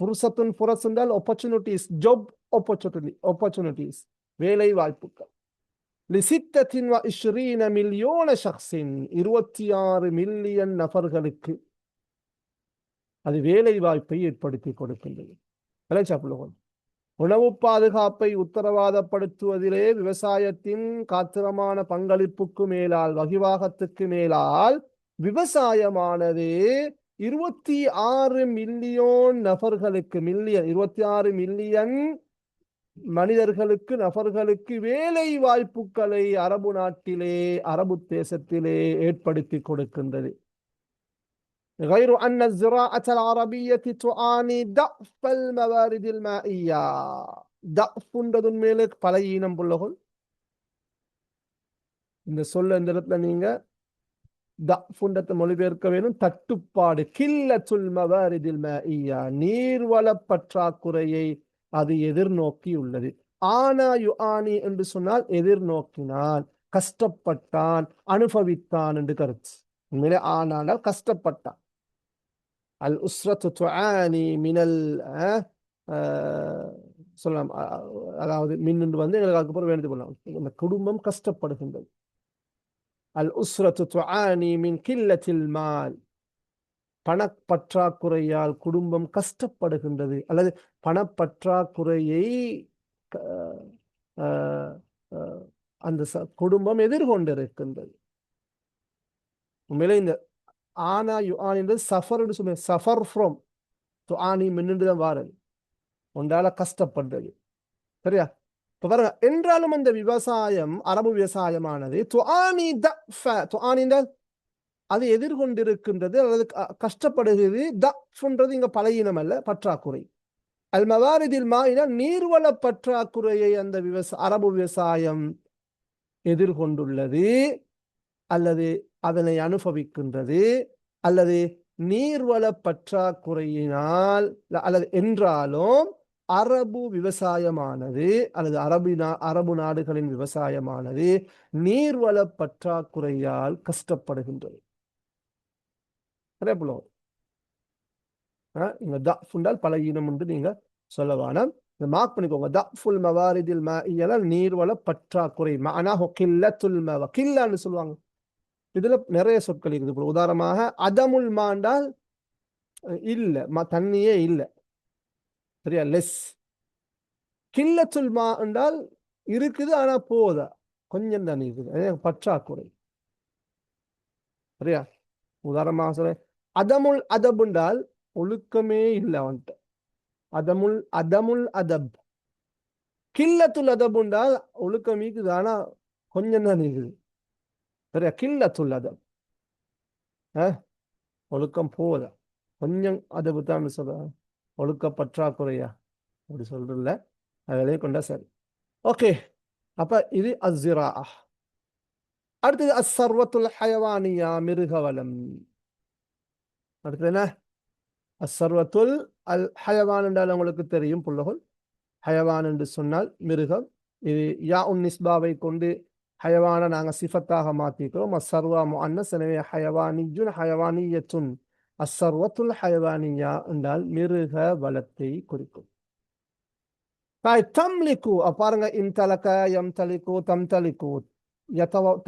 ஃபுர்சத்துன், ஃபுரஸ் என்றால் ஆப்பர்ச்சுனிட்டிஸ், ஜாப் ஆப்பர்ச்சுனிட்டிஸ், வேலை வாய்ப்புகள். லிசித்தத்தின் 20 மில்லியன் ஷக்ஸின், 26 மில்லியன் நபர்களுக்கு அது வேலை வாய்ப்பை ஏற்படுத்தி கொடுக்கின்றது. உணவு பாதுகாப்பை உத்தரவாதப்படுத்துவதிலே விவசாயத்தின் காத்திரமான பங்களிப்புக்கு மேலால், வகிவாகத்துக்கு மேலால், விவசாயமானது 26 மில்லியன் நபர்களுக்கு, 26 மில்லியன் மனிதர்களுக்கு, நபர்களுக்கு வேலை வாய்ப்புகளை அரபு நாட்டிலே, அரபு தேசத்திலே ஏற்படுத்தி கொடுக்கின்றது. غير أن الزراعة العربية تعاني ضعف الموارد المائية. ضعف என்றதுன் மேலே பலவீனம் புள்ளகள். இந்த சொல்ல இந்த இடத்துல நீங்க ضعف என்றதை மொழிபெயர்க்க வேணும். தட்டுப்பாடு, கில்லத்துல் மவாரிதில் மாஇய்யா, நீர்வள பற்றாக்குறையை அது எதிர்நோக்கி உள்ளது. ஆனா யுஆனி என்று சொன்னால் எதிர்நோக்கினான், கஷ்டப்பட்டான், அனுபவித்தான் என்று கருத்து. உண்மையிலே ஆனால் கஷ்டப்பட்டான். அல் உஸ்ரத்து துஆனி மினல் சொல்லலாம், அதாவது மின்னு வந்து எங்களுக்கு அதுக்கப்புறம் வேணுது பண்ணலாம். இந்த குடும்பம் கஷ்டப்படுகின்றது. அல் உஸ்ரத்து துஆனி மின் கில்லத்தில் மால், பணப்பற்றாக்குறையால் குடும்பம் கஷ்டப்படுகின்றது, அல்லது பணப்பற்றாக்குறையை அந்த குடும்பம் எதிர்கொண்டிருக்கின்றது. உண்மையிலே இந்த ஆனா யுஆன் என்பது சஃபர் என்று சொல்லுங்க. சஃபர் ஃப்ரம் துஆனி மின்னு தான் வாரது, ஒன்றால கஷ்டப்படுறது. சரியா? இப்ப பாருங்க, என்றாலும் அந்த விவசாயம், அரபு விவசாயமானது துஆனி தஃப, துஆனி அது எதிர்கொண்டிருக்கின்றது அல்லது கஷ்டப்படுகிறது. தஃப்ன்றது இங்க பலவீனம் அல்ல, பற்றாக்குறை. அல் மவாரிதில் மாஇனா, நீர்வள பற்றாக்குறையை அந்த அரபு விவசாயம் எதிர்கொண்டுள்ளது அல்லது அதனை அனுபவிக்கின்றது, அல்லது நீர்வள பற்றாக்குறையினால், அல்லது என்றாலும் அரபு விவசாயமானது அல்லது அரபு நாடுகளின் விவசாயமானது நீர்வள பற்றாக்குறையால் கஷ்டப்படுகின்றது. இங்க தஃப்ண்டால் பலகீனம் என்று நீங்க சொல்ல வேணாம். இந்த மார்க் பண்ணிக்கோங்க. தஃபுல் மவாரிதில் மாஇயல நீர்வள பற்றாக்குறை. மஅனாஹு கில்லத்துல் மவ. கில்லான்னு சொல்லுவாங்க. இதுல நிறைய சொற்கள் இருக்குது. உதாரணமாக அதமுல் மாண்டால் இல்ல, தண்ணியே இல்ல. சரியா? லெஸ். கில்லத்துல் மா என்றால் இருக்குது ஆனா போதா, கொஞ்சம் தண்ணி இருக்குது, பற்றாக்குறை. சரியா? உதாரணமாக சொல்ல, அதமுல் அதப் என்றால் ஒழுக்கமே இல்லை அவன்கிட்ட. அதமுல் அதமுல் அதப். கில்லத்துல் அதப் என்றால் ஒழுக்கம் இருக்குது ஆனா கொஞ்சம் தான் இருக்குது. சரியா? கில்லத்துல் அதப் ஒழுக்கம் போதா, கொஞ்சம் அதப்பு தான் சொல்ற. ஒழுக்க பற்றாக்குறையா அப்படி சொல்றல, அதிலே கொண்டா சரி. ஓகே, அப்ப இது அஸ்ஸிரா. அடுத்தது அஸ்ஸர்வத்துல் ஹயவானியா, மிருகவளம். அடுத்தது என்ன? அஸ்ஸர்வத்துல் அல் ஹயவான் என்றால் உங்களுக்கு தெரியும் புள்ளகுல். ஹயவான் என்று சொன்னால் மிருகம். இது யா உன் நிஸ்பாவை கொண்டு ஹயவான நாங்கள் சிஃபத்தாக மாற்றிக்கிறோம். அஸ்ஸர்வா முஅன்னஸ், எனவே ஹயவானியுன் ஹயவானியத்துன். அஸ்ஸர்வத்துல் ஹயவானியா என்றால் மிருக வளத்தை குறிக்கும். தம்லிக்கு பாருங்க, இன்தலக யம்தலிக்கு தம்தலிக்கு,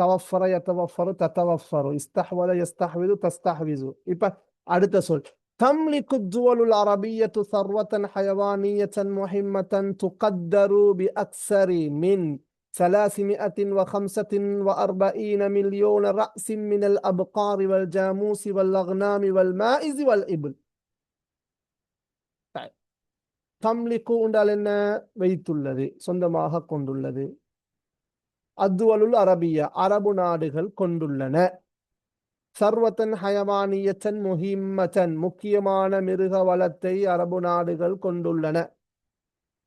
தவஃபர யதவஃபரு ததவஃபரு, இஸ்தஹ்வல யஸ்தஹ்விது தஸ்தஹ்விது. இப்ப அடுத்த சொல் தம்லிக்கு துவலுல் அரபிய்யத்து ஸர்வத்தன் ஹயவானியத்தன் முஹிம்மத்தன் துகத்தரு பி அக்ஸரி மின் 345 மில்லியன் ரஅஸின் மினல் அப்காரி வல் ஜாமூசி வல் அக்னாமி வல் மாஇஸி வல் இப்ல். தம்லிக்கு என்றால் என்ன? வைத்துள்ளது, சொந்தமாக கொண்டுள்ளது. அத்துவலுல் அரபியா, அரபு நாடுகள் கொண்டுள்ளன. சர்வத்தன் ஹயவானியத்தன் முஹிம்மத்தன், முக்கியமான மிருக வளத்தை அரபு நாடுகள் கொண்டுள்ளன.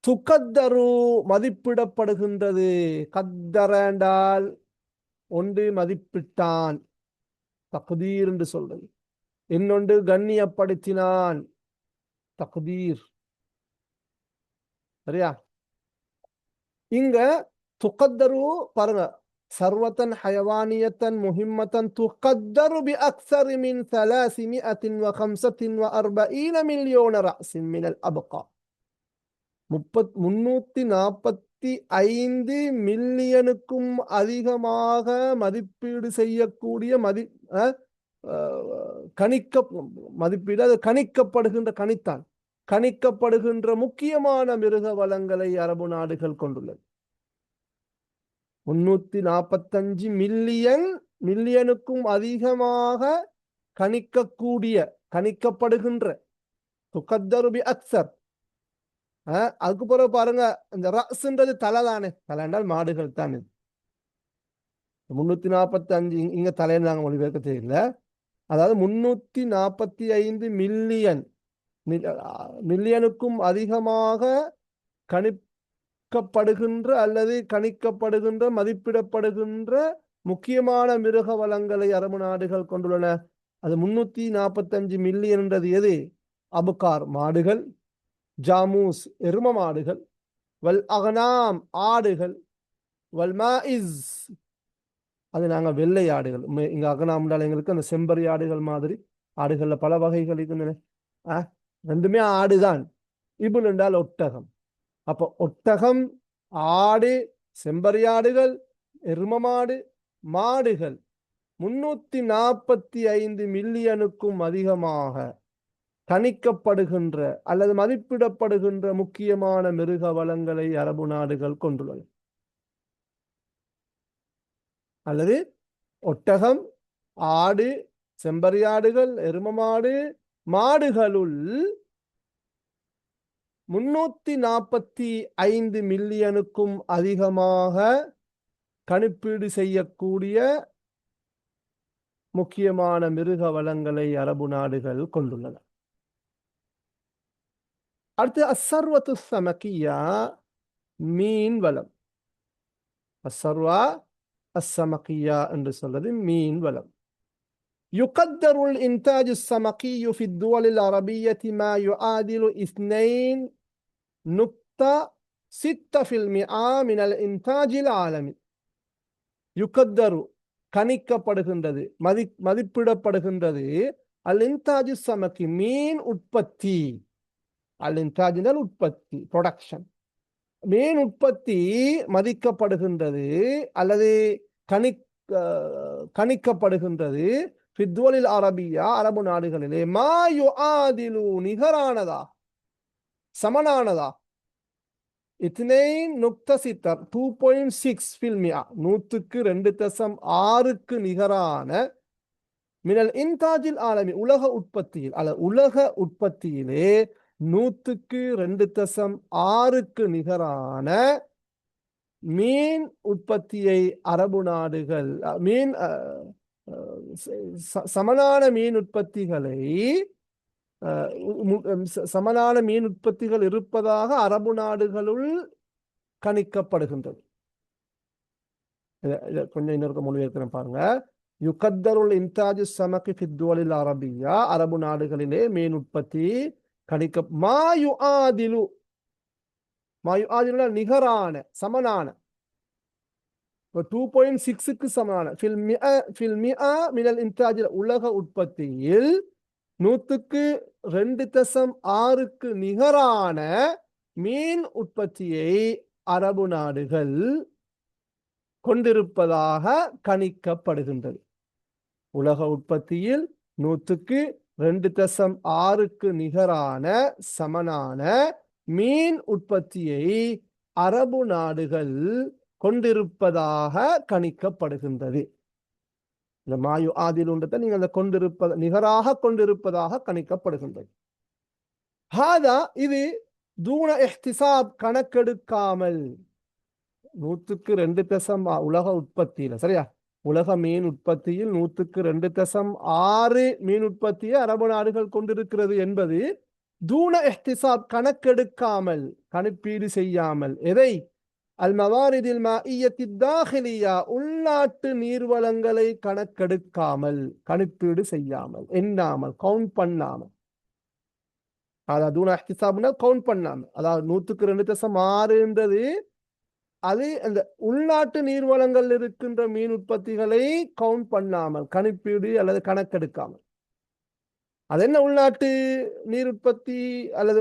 துகத்தரு, மதிப்பிடப்படுகின்றது. கத்தரண்டால் ஒன்று மதிப்பிட்டான், தக்தீர் என்று சொல்றது. இன்னொன்று கண்ணியப்படுத்தினான், தக்தீர். சரியா? இங்க துகத்தரு பாருங்க, சர்வத்தன் ஹயவானியத்தன் முஹிம்மத்தன் துகத்தரு பி அக்ஸர் மின் 345 மில்லியன் ரஅஸின் மினல் அப்கா. 345 மில்லியனுக்கும் அதிகமாக மதிப்பீடு செய்யக்கூடிய கணிக்க மதிப்பீடு, அது கணிக்கப்படுகின்ற, கணித்தான் கணிக்கப்படுகின்ற முக்கியமான மிருக வளங்களை அரபு நாடுகள் கொண்டுள்ளது. 345 மில்லியன், மில்லியனுக்கும் அதிகமாக கணிக்கக்கூடிய, கணிக்கப்படுகின்ற. துகத்தரு பி அக்ஸர். அதுக்கு பிறகு பாருங்க, இந்த ரஸ்ன்றது தலை தானே, தலை என்றால் மாடுகள் தானே. 345 இங்க தலைன்னு நாங்கள் மொழிபெயர்க்க தெரியல. அதாவது 345 மில்லியன், மில்லியனுக்கும் அதிகமாக கணிக்கப்படுகின்ற அல்லது கணிக்கப்படுகின்ற, மதிப்பிடப்படுகின்ற முக்கியமான மிருக வளங்களை அரபு நாடுகள் கொண்டுள்ளன. அது 345 மில்லியன் என்றது எது? அபுகார், மாடுகள். ஜாமூஸ், எரும மாடுகள். வல் அகனாம், ஆடுகள். வல் மாஇஸ், அது நாங்கள் வெள்ளை ஆடுகள். இங்க அகனாம் எங்களுக்கு அந்த செம்பரி ஆடுகள் மாதிரி ஆடுகள்ல பல வகைகள் இருக்கின்றன. ரெண்டுமே ஆடுதான். இபுல் என்றால் ஒட்டகம். அப்போ ஒட்டகம், ஆடு, செம்பரியாடுகள், எரும மாடு, மாடுகள் 345 மில்லியனுக்கும் அதிகமாக கணிக்கப்படுகின்ற அல்லது மதிப்பிடப்படுகின்ற முக்கியமான மிருக வளங்களை அரபு நாடுகள் கொண்டுள்ளன. அல்லது ஒட்டகம், ஆடு, செம்பரியாடுகள், எரும மாடு, மாடுகளுள் 345 மில்லியனுக்கும் அதிகமாக கணிப்பீடு செய்யக்கூடிய முக்கியமான மிருக வளங்களை அரபு நாடுகள் கொண்டுள்ளன. அடுத்து அஸ்ஸர்வத்து ஸமகியா, மீன் வளம். அஸ்ஸர்வா அஸ்ஸமகியா என்று சொல்றது மீன் வளம். يقدر الإنتاج السمكي في الدول العربية ما يعادل 2.6% من الإنتاج العالمي. யுகத்தரு, கணிக்கப்படுகின்றது, மதிப்பிடப்படுகின்றது. அல் இன்தாஜு சமக்கி மீன் உற்பத்தி, அல் இன்தாஜ் என்றால் உற்பத்தி, ப்ரொடக்ஷன். மீன் உற்பத்தி மதிக்கப்படுகின்றது அல்லது கணி கணிக்கப்படுகின்றது ஃபித்வலில் அரபியா, அரபு நாடுகளிலே, மா யுஆதிலு நிகரானதா, சமனானதா, இத்னைன் நுக்த சித்தர் 2.6 நூற்றுக்கு 2.6க்கு நிகரான மினல் இன்தாஜில் ஆலமி உலக உற்பத்தியில் அல்ல உலக உற்பத்தியிலே 100க்கு 2.6க்கு நிகரான மீன் உற்பத்தியை அரபு நாடுகள் மீன் சமனான மீன் உற்பத்திகளை சமனான மீன் உற்பத்திகள் இருப்பதாக அரபு நாடுகளுள் கணிக்கப்படுகின்றது. கொஞ்சம் இன்னொரு மொழிபெயர்க்கிறேன் பாருங்க. யுகத்தருள் இன்தாஜு சமக்கி ஃபித்வலில் அரபியா, அரபு நாடுகளிலே மீன் உற்பத்தி கணிக்க மாயு ஆதிலு, மாயு ஆதிலு நிகரான, சமனான, 2.6க்கு சமனான மினல் இன்தாஜில் உலக உற்பத்தியில் 100க்கு 2.6க்கு நிகரான மீன் உற்பத்தியை அரபு நாடுகள் கொண்டிருப்பதாக கணிக்கப்படுகின்றது. உலக உற்பத்தியில் 100க்கு 2.6க்கு நிகரான சமனான மீன் உற்பத்தியை அரபு நாடுகள் கொண்டிருப்பதாக கணிக்கப்படுகின்றது. இந்த மாயு ஆதிலுன்றதை நீங்கள் அதை நிகராக கொண்டிருப்பதாக கணிக்கப்படுகின்றது. ஹாதா இது தூண இஹ்திசாப் கணக்கெடுக்காமல் 100க்கு 2 உலக உற்பத்தியில சரியா, உலக மீன் உற்பத்தியில் 100க்கு 2.6 மீன் உற்பத்தியை அரபு நாடுகள் கொண்டிருக்கிறது என்பது தூண இஹ்திசாப் கணக்கெடுக்காமல், கணிப்பீடு செய்யாமல், எதை அல் மவாரிதில் மாஇய்யத்தி தாஹிலியா உள்நாட்டு நீர்வளங்களை கணக்கெடுக்காமல், கணிப்பீடு செய்யாமல், எண்ணாமல், கவுண்ட் பண்ணாமல், அதாவது தூண இஹ்திசாப்னா கவுண்ட் பண்ணாமல், அதாவது 100க்கு 2.6 அது அந்த உள்நாட்டு நீர்வளங்கள் இருக்கின்ற மீன் உற்பத்திகளை கவுண்ட் பண்ணாமல், கணிப்பீடு அல்லது கணக்கெடுக்காமல். அது என்ன உள்நாட்டு நீர் உற்பத்தி அல்லது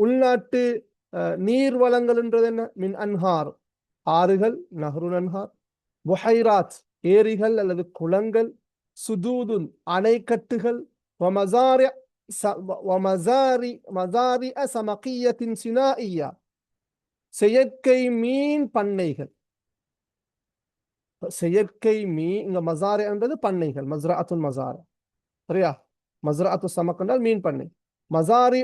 உள்நாட்டு நீர் வளங்கள்ன்றது என்ன? மின் அன்ஹார் ஆறுகள், நஹ்ருன் அன்ஹார், புஹைராத் ஏரிகள் அல்லது குளங்கள், சுதூதுன் அணைக்கட்டுகள், செயற்கை மீன் பண்ணைகள். செயற்கை மீன் இங்க மசாரி என்றது பண்ணைகள், மஸ்ரஅத்துல் மசாரி சரியா, மஸ்ரஅத்து சமக் என்றால் மீன் பண்ணை, மசாரி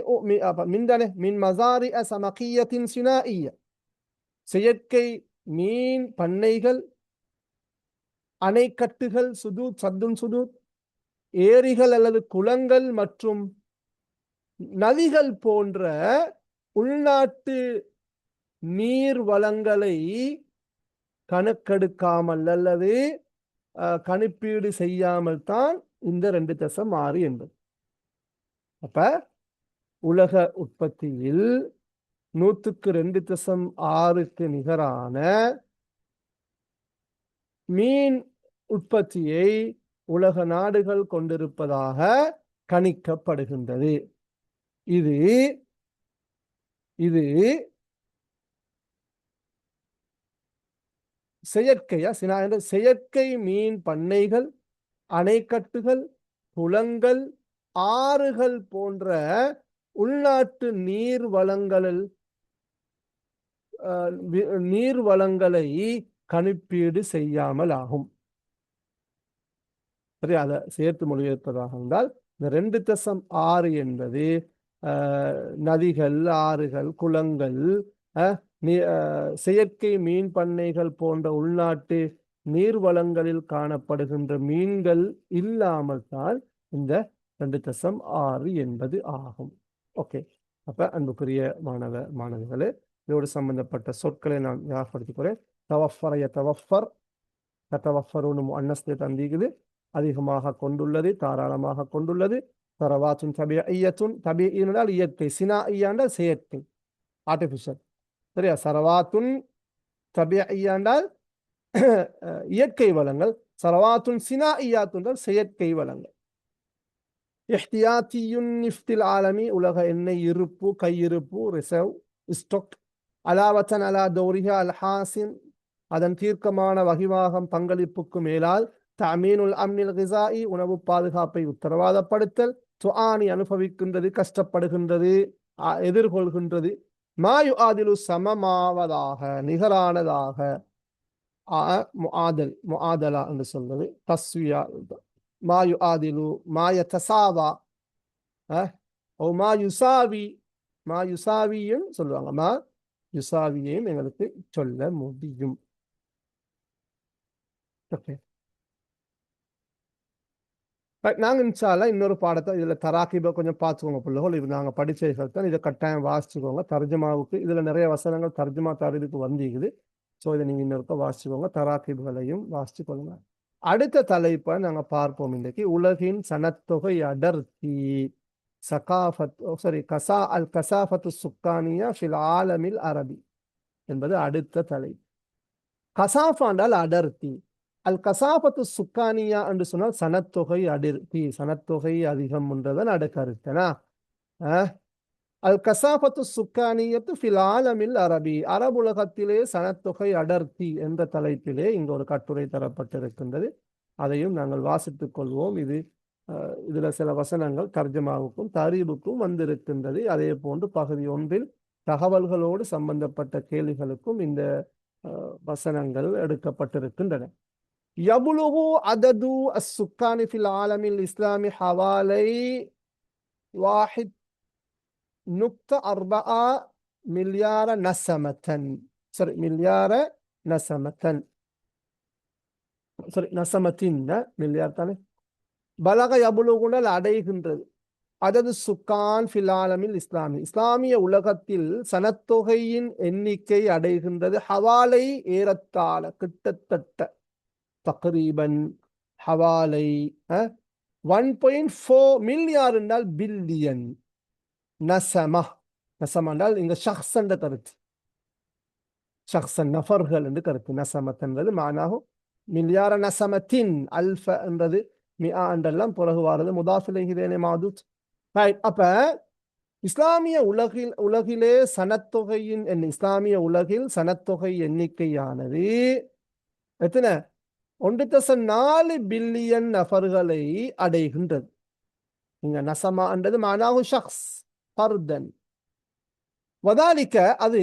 மின்தானே மின் மசாரி சமகியத்தின் சினாஇய்யா, செயற்கை மீன் பண்ணைகள், அணைக்கட்டுகள், சுதூத் சத்துன் சுதூத், ஏரிகள் அல்லது குளங்கள் மற்றும் நதிகள் போன்ற உள்நாட்டு நீர் வளங்களை கணக்கெடுக்காமல் அல்லது கணிப்பீடு செய்யாமல் தான் இந்த 2.6 என்பது. அப்ப உலக உற்பத்தியில் 100க்கு 2.6க்கு நிகரான மீன் உற்பத்தியை உலக நாடுகள் கொண்டிருப்பதாக கணிக்கப்படுகின்றது. இது இது செயற்கையா சினா என்ற செயற்கை மீன் பண்ணைகள், அணைக்கட்டுகள், குளங்கள், ஆறுகள் போன்ற உள்நாட்டு நீர் வளங்களை கணிப்பீடு செய்யாமல் ஆகும். சரி, அதை சேர்த்து மொழிபெயர்ப்பதாக இருந்தால் இந்த 2.6 என்பது நதிகள், ஆறுகள், குளங்கள், செயற்கை மீன் பண்ணைகள் போன்ற உள்நாட்டு நீர் வளங்களில் காணப்படுகின்ற மீன்கள் இல்லாமல் தான் இந்த 2.6 என்பது ஆகும். ஓகே, அப்ப அன்புக்குரிய மாணவர்களே, இதோடு சம்பந்தப்பட்ட சொற்களை நான் ஞாபகப்படுத்திக் கொள்கிறேன். தவஃபர், யதவஃபர், தவஃபருன்னு முஅன்னஸ்ல தந்திக்குது, அதிகமாக கொண்டுள்ளது, தாராளமாக கொண்டுள்ளது. தரவாத்துன் தபீஇய்யத்துன், தபீஇனால் இயற்கை, சினாஇய்யா செயற்கை, ஆர்டிபிஷியல் சரியா. சரவாத்துன் தபீஇய்யா இயற்கை வளங்கள், சரவாத்துன் சினாஇயாத்துன் செயற்கை வளங்கள். இஹ்தியாத்தியுன் நிஃப்தில் ஆலமி உலக எண்ணெய் இருப்பு கையிருப்பு ரிசர்வ் ஸ்டாக் அலாவத்தன் அலா தௌரிஹா அல் ஹாசின் அதன் தீர்க்கமான வகிவாகம் பங்களிப்புக்கு மேலால் தமீனுல் அம்னில் கிசாயி உணவு பாதுகாப்பை உத்தரவாதப்படுத்தல் துஆனி அனுபவிக்கின்றது கஷ்டப்படுகின்றது எதிர்கொள்கின்றது மாயு ஆதிலு சமமாவதாக நிகரானதாக முஆதல் முஆதலா என்று சொல்வது தஸ்வியா மாயு ஆதிலு மாய தசாவா ஓ மா யுசாவி மா யுசாவியும் சொல்லுவாங்க மா யுசாவியையும் எங்களுக்கு சொல்ல முடியும். ஓகே, நாங்கள் இன்ஷால்லா இன்னொரு பாடத்தை இதில் தராக்கிபை கொஞ்சம் பார்த்துக்கோங்க பிள்ளைகள். இது நாங்கள் படிச்ச தான் இதை கட்டாயம் வாசிச்சுக்கோங்க. தர்ஜமாவுக்கு இதில் நிறைய வசனங்கள் தர்ஜமா தரதுக்கு வந்திருக்குது. ஸோ இதை நீங்கள் இன்னொருக்க வாசிச்சுக்கோங்க. தராக்கிபுகளையும் வாசிச்சு கொள்ளுங்க. அடுத்த தலைப்பை நாங்கள் பார்ப்போம் இன்றைக்கு. உலகின் சனத்தொகை அடர்த்தி சகாஃபத் சாரி கசா அல் கசாஃபத்து சுக்கானியா ஃபில் ஆலமில் அரபி என்பது அடுத்த தலைப்பு. கசாஃபாண்டால் அடர்த்தி. அல் கசாபத்து சுக்கானியா என்று சொன்னால் சனத்தொகை அடர்த்தி, சனத்தொகை அதிகம் என்றதன் அடுக்கருத்தனா. அல் கசாபத்து சுக்கானியத்து ஃபில் ஆலமில் அரபி அரபுலகத்திலே சனத்தொகை அடர்த்தி என்ற தலைப்பிலே இங்கு ஒரு கட்டுரை தரப்பட்டிருக்கின்றது. அதையும் நாங்கள் வாசித்துக் கொள்வோம். இதுல சில வசனங்கள் தர்ஜமாவுக்கும் தரீபுக்கும் வந்திருக்கின்றது. அதே போன்று பகுதி 1 தகவல்களோடு சம்பந்தப்பட்ட கேள்விகளுக்கும் இந்த வசனங்கள் எடுக்கப்பட்டிருக்கின்றன. யபுலுகு அதது அஸ்ஸுக்கானி ஃபில் ஆலமில் இஸ்லாமி ஹவாலை 1.4 மில்லியார நசமத்தன் மில்லியார நசமத்தன் நசமத்தின் மில்லியார் தானே. பலக யபுலுகுனால் அடைகின்றது. அதது சுக்கான் ஃபில் ஆலமில் இஸ்லாமி இஸ்லாமிய உலகத்தில் சனத்தொகையின் எண்ணிக்கை அடைகின்றது. ஹவாலை ஏறத்தாழ கிட்டத்தட்ட தக்ரீபன் ஹவாலை 1.4 மில்லியார் என்றால் பில்லியன். நசமா நசமா என்றால் இங்க ஷஹ்ஸ் என்ற கருத்து, ஷஹ்சன் நபர்கள் என்று கருத்து. நசமத் என்பது மானாகும் மில்லியார நசமத்தின் அல்ஃப என்றது மிஆ என்றெல்லாம் பிறகு வாரது முதாஃபிலேஹிதேனே மாதுத். அப்ப இஸ்லாமிய உலகிலே சனத்தொகையின் இஸ்லாமிய உலகில் சனத்தொகை எண்ணிக்கையானது எத்தனை 1.4 பில்லியன் நபர்களை அடைகின்றது. இங்க நசமா என்றது மானாகு ஷக்ஸ் ஃபர்தன். வதாலிக்க அது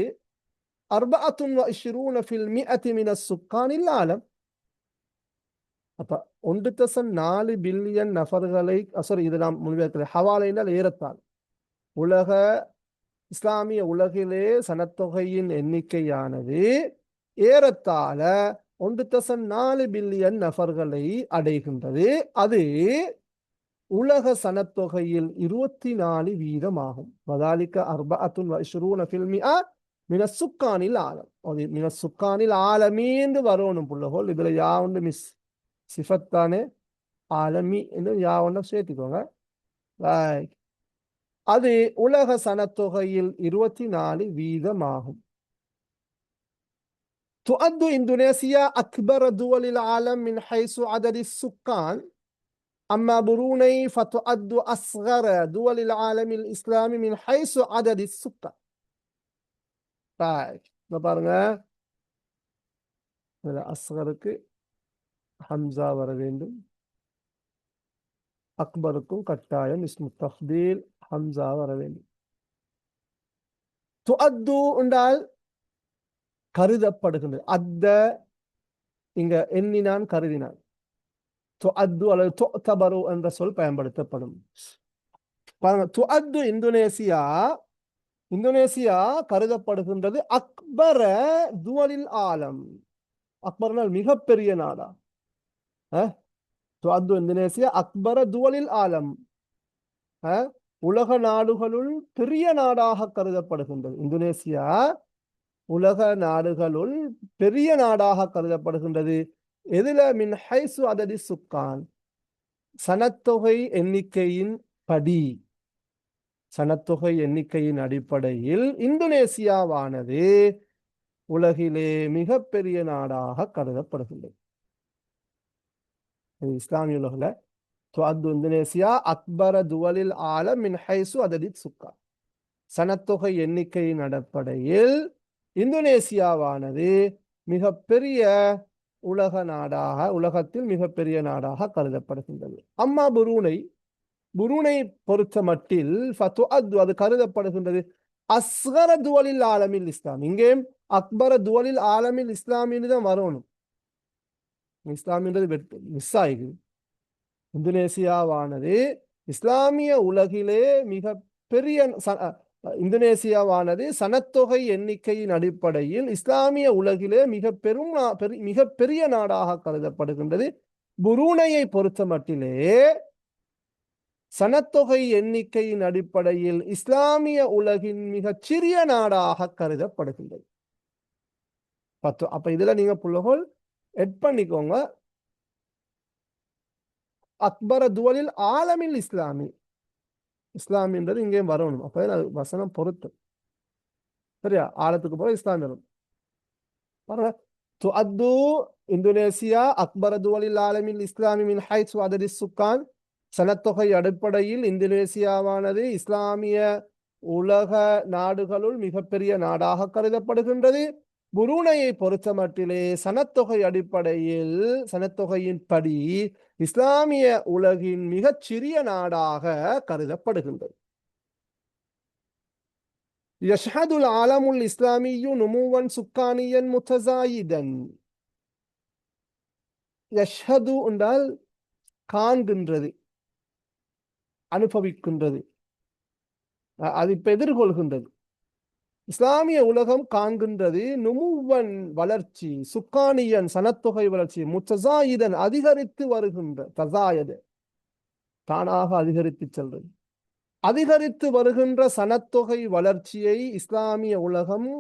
24% மின சுக்கானில் ஆலம். அப்ப 1.4 பில்லியன் நபர்களை இது நாம் முன்வைக்கிற ஹவாலைனால் ஏறத்தால் உலக இஸ்லாமிய உலகிலே சனத்தொகையின் எண்ணிக்கையானது ஏறத்தாழ 1.4 பில்லியன் நபர்களை அடைகின்றது. அது உலக சனத்தொகையில் 24% ஆகும். வதாலிக்க 24% மின சுக்கானில் ஆலம். அது மின சுக்கானில் ஆலமீந்து வரணும் புள்ளகோல். இதுல யாவுண்டு மிஸ் சிஃபத்தானே ஆலமி என்று யாவொன்ன சேர்த்துக்கோங்க. அது உலக சனத்தொகையில் 24% ஆகும். تعد إندونيسيا أكبر دول العالم من حيث عدد السكان. أما بروني فتعد أصغر دول العالم الإسلامي من حيث عدد السكان. பாருங்க, அஸ்கருக்கு ஹம்சா வர வேண்டும். அக்பருக்கும் கட்டாயம் இஸ்மு தஃதீல் ஹம்சா வர வேண்டும். துஅத்து என்றால் கருதப்படுகின்றது. அத்த இங்க எண்ணினான் கருதினான். துஅத்து அல்லது துஅதபரு என்ற சொல் பயன்படுத்தப்படும். பாருங்க, துஅத்து இந்தோனேசியா கருதப்படுகின்றது அக்பர துவலில் ஆலம். அக்பர்னால் மிகப்பெரிய நாடா. துஅத்து இந்தோனேசியா அக்பர துவலில் ஆலம், உலக நாடுகளுள் பெரிய நாடாக கருதப்படுகின்றது. இந்தோனேசியா உலக நாடுகளுள் பெரிய நாடாக கருதப்படுகின்றது. எதுல? மின் ஹைசு அததி சுக்கான், சனத்தொகை எண்ணிக்கையின் படி, சனத்தொகை எண்ணிக்கையின் அடிப்படையில் இந்தோனேசியாவானது உலகிலே மிகப்பெரிய நாடாக கருதப்படுகின்றது. இஸ்லாமிய உலகில் துஅத்து இந்தோனேசியா அக்பர துவலில் ஆலம் மின் ஹைசு அததித் சுக்கா. சனத்தொகை எண்ணிக்கையின் அடிப்படையில் இந்தோனேசியாவானது மிகப்பெரிய உலக நாடாக, உலகத்தில் மிகப்பெரிய நாடாக கருதப்படுகின்றது. அம்மா புரூனை, புரூனை பொறுத்த மட்டில் அது கருதப்படுகின்றது அஸ்கர துவலில் ஆலமில் இஸ்லாம். இங்கே அக்பர துவலில் ஆலமில் இஸ்லாமின்னு தான் வரணும். இஸ்லாமின்றது மிஸ் ஆகுது. இந்தோனேசியாவானது இஸ்லாமிய உலகிலே மிக பெரிய இந்தோனேசியாவானது சனத்தொகை எண்ணிக்கையின் அடிப்படையில் இஸ்லாமிய உலகிலே மிக பெரிய நாடாக கருதப்படுகின்றது. புரூனையை பொறுத்த மட்டிலே சனத்தொகை எண்ணிக்கையின் அடிப்படையில் இஸ்லாமிய உலகின் மிகச் சிறிய நாடாக கருதப்படுகின்றது. அப்ப இதுல நீங்க புள்ளகோல் எட் பண்ணிக்கோங்க. அக்பர துவலில் ஆலமில் இஸ்லாமி, இஸ்லாமின்றது இங்கே வரணும். அப்ப வசனம் பொறுத்து சரியா, ஆழத்துக்கு போல இஸ்லாம் வரும். துஅத்து இந்தோனேசியா அக்பர துவலில் ஆலமில் இஸ்லாமி மின் ஹைஸ் அததி சுக்கான். சனத்தொகை அடிப்படையில் இந்தோனேசியாவானது இஸ்லாமிய உலக நாடுகளுள் மிகப்பெரிய நாடாக கருதப்படுகின்றது. புரூனையை பொறுத்த மட்டிலே சனத்தொகை அடிப்படையில், சனத்தொகையின் படி இஸ்லாமிய உலகின் மிகச் சிறிய நாடாக கருதப்படுகின்றது. யஷ்ஹதுல் ஆலமுல் இஸ்லாமியு நுமுவன் சுக்கானியன் முத்தசாயிதன். யஷ்ஹது என்றால் காண்கின்றது, அனுபவிக்கின்றது, அது இப்ப எதிர்கொள்கின்றது. இஸ்லாமிய உலகம் காண்கின்றது நுமுவன் வளர்ச்சி, சுக்கானியன் சனத்தொகை வளர்ச்சி, முத்தசாயிதன் அதிகரித்து வருகின்ற, தசாயது தானாக அதிகரித்து செல்றது, அதிகரித்து வருகின்ற சனத்தொகை வளர்ச்சியை இஸ்லாமிய உலகம்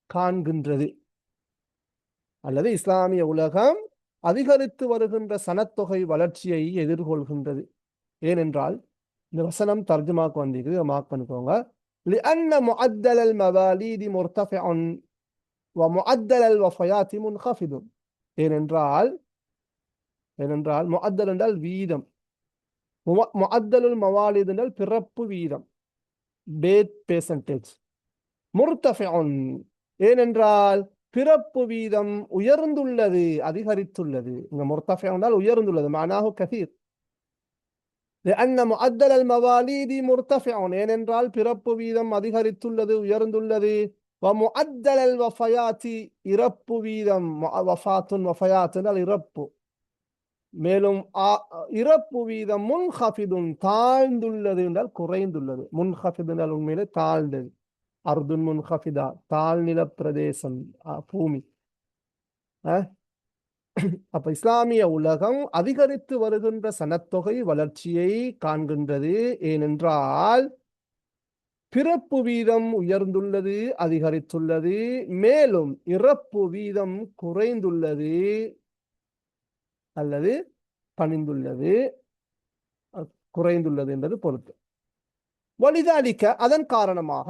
காண்கின்றது. அல்லது இஸ்லாமிய உலகம் அதிகரித்து வருகின்ற சனத்தொகை வளர்ச்சியை எதிர்கொள்கின்றது. ஏனென்றால் இந்த வசனம் தர்ஜுமாக்கு வந்திருக்குது, மார்க் பண்ணிக்கோங்க. لأن معدل المواليد مرتفع ومعدل الوفيات منخفض. ஏனென்றால் முஅத்தல் என்றால் வீதம், முஅத்தலுல் மவாலித் என்றால் பிறப்பு வீதம், பேத் பெர்சன்டேஜ். முர்தஃபிஉன் ஏனென்றால் பிறப்பு வீதம் உயர்ந்துள்ளது, அதிகரித்துள்ளது. இங்க முர்தஃபிஉ என்றால் உயர்ந்துள்ளது, மஅனாஹு கதீர். لأن معدل المواليد مرتفع ஏனென்றால் பிறப்பு வீதம் அதிகரித்துள்ளது, உயர்ந்துள்ளது. ومعدل الوفيات இறப்பு வீதம், வஃபாத்துன் வஃபயாத் என்றால் இறப்பு, மேலும் இறப்பு வீதம் முன்ஹஃபிதுன் தாழ்ந்துள்ளது என்றால் குறைந்துள்ளது. முன்ஹஃபிது என்றால் உண்மையிலே தாழ்ந்தது. அர்துன் முன்ஹஃபிதா தாழ்நில பிரதேசம், பூமி. அப்ப இஸ்லாமிய உலகம் அதிகரித்து வருகின்ற சனத்தொகை வளர்ச்சியை காண்கின்றது. ஏனென்றால் பிறப்பு வீதம் உயர்ந்துள்ளது, அதிகரித்துள்ளது, மேலும் இறப்பு வீதம் குறைந்துள்ளது அல்லது பணிந்துள்ளது, குறைந்துள்ளது என்பது பொறுத்து. வலிதாலிக்க அதன் காரணமாக,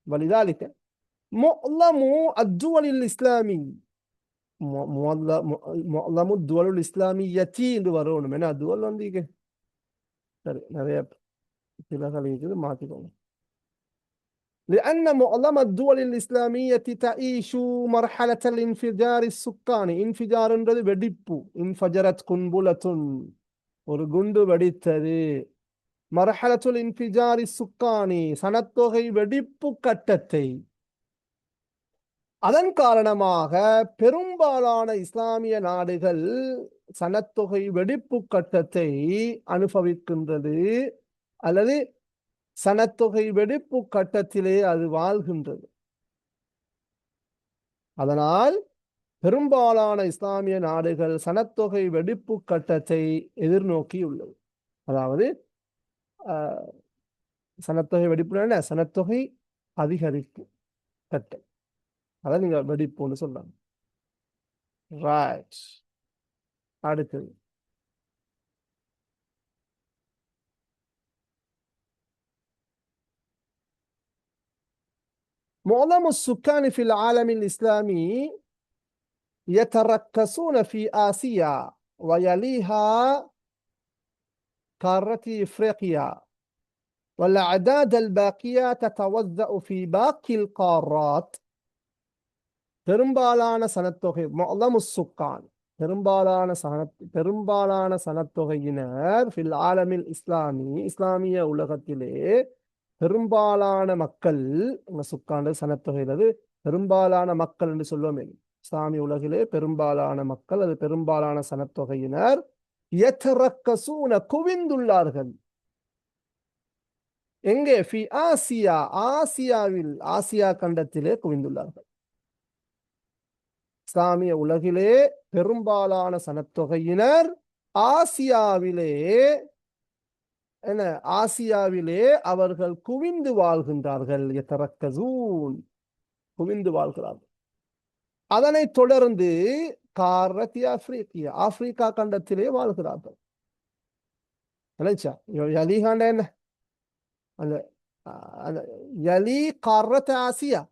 வலிதாலிக்க முஅல்லமு அத்துவலில் இஸ்லாமி, முஅல்லமு துவலுல் இஸ்லாமியத்தி என்று வரணும். ஏன்னா துவல் வந்து சரி நிறைய பிழைகள் இருக்குது, மாற்றிக்கோங்க. لأن معظم الدول الإسلامية تعيش مرحلة الانفجار السكاني. انفجار என்றது வெடிப்பு. انفجرت قنبلة ஒரு குண்டு வெடித்தது. மர்ஹலத்துல் இன்ஃபிஜாரி சுக்கானி சனத்தொகை வெடிப்பு கட்டத்தை. அதன் காரணமாக பெரும்பாலான இஸ்லாமிய நாடுகள் சனத்தொகை வெடிப்பு கட்டத்தை அனுபவிக்கின்றது அல்லது சனத்தொகை வெடிப்பு கட்டத்திலே அது வாழ்கின்றது. அதனால் பெரும்பாலான இஸ்லாமிய நாடுகள் சனத்தொகை வெடிப்பு கட்டத்தை எதிர்நோக்கியுள்ளது. அதாவது சனத்தொகை வெடிப்பு, சனத்தொகை அதிகரிப்பு கட்டம், அதான் நீங்க வெடிப்புன்னு சொல்றாங்க. ரைட், அடுத்தது معظم السكان في العالم الإسلامي يتركزون في آسيا ويليها قارة إفريقيا والأعداد الباقية تتوزع في باقي القارات. பெரும்பாலான சனத்தொகை மொத்தம் சுக்கான் பெரும்பாலான சனத்தொகையினர் ஃபில் ஆலமில் இஸ்லாமி இஸ்லாமிய உலகத்திலே பெரும்பாலான மக்கள் சுக்காண்டு சனத்தொகையிலது பெரும்பாலான மக்கள் என்று சொல்லுவோமே இஸ்லாமிய உலகிலே பெரும்பாலான மக்கள் அது பெரும்பாலான சனத்தொகையினர் யதரக்கசூன குவிந்துள்ளார்கள். எங்கே? ஃபி ஆசியா ஆசியா கண்டத்திலே குவிந்துள்ளார்கள். இஸ்லாமிய உலகிலே பெரும்பாலான சனத்தொகையினர் ஆசியாவிலே அவர்கள் குவிந்து வாழ்கின்றார்கள். யதரக்கசூன் குவிந்து வாழ்கிறார்கள். அதனைத் தொடர்ந்து காரத்தி ஆப்பிரிக்கா கண்டத்திலே வாழ்கிறார்கள். என்ன அந்த யலி காரத் ஆசியா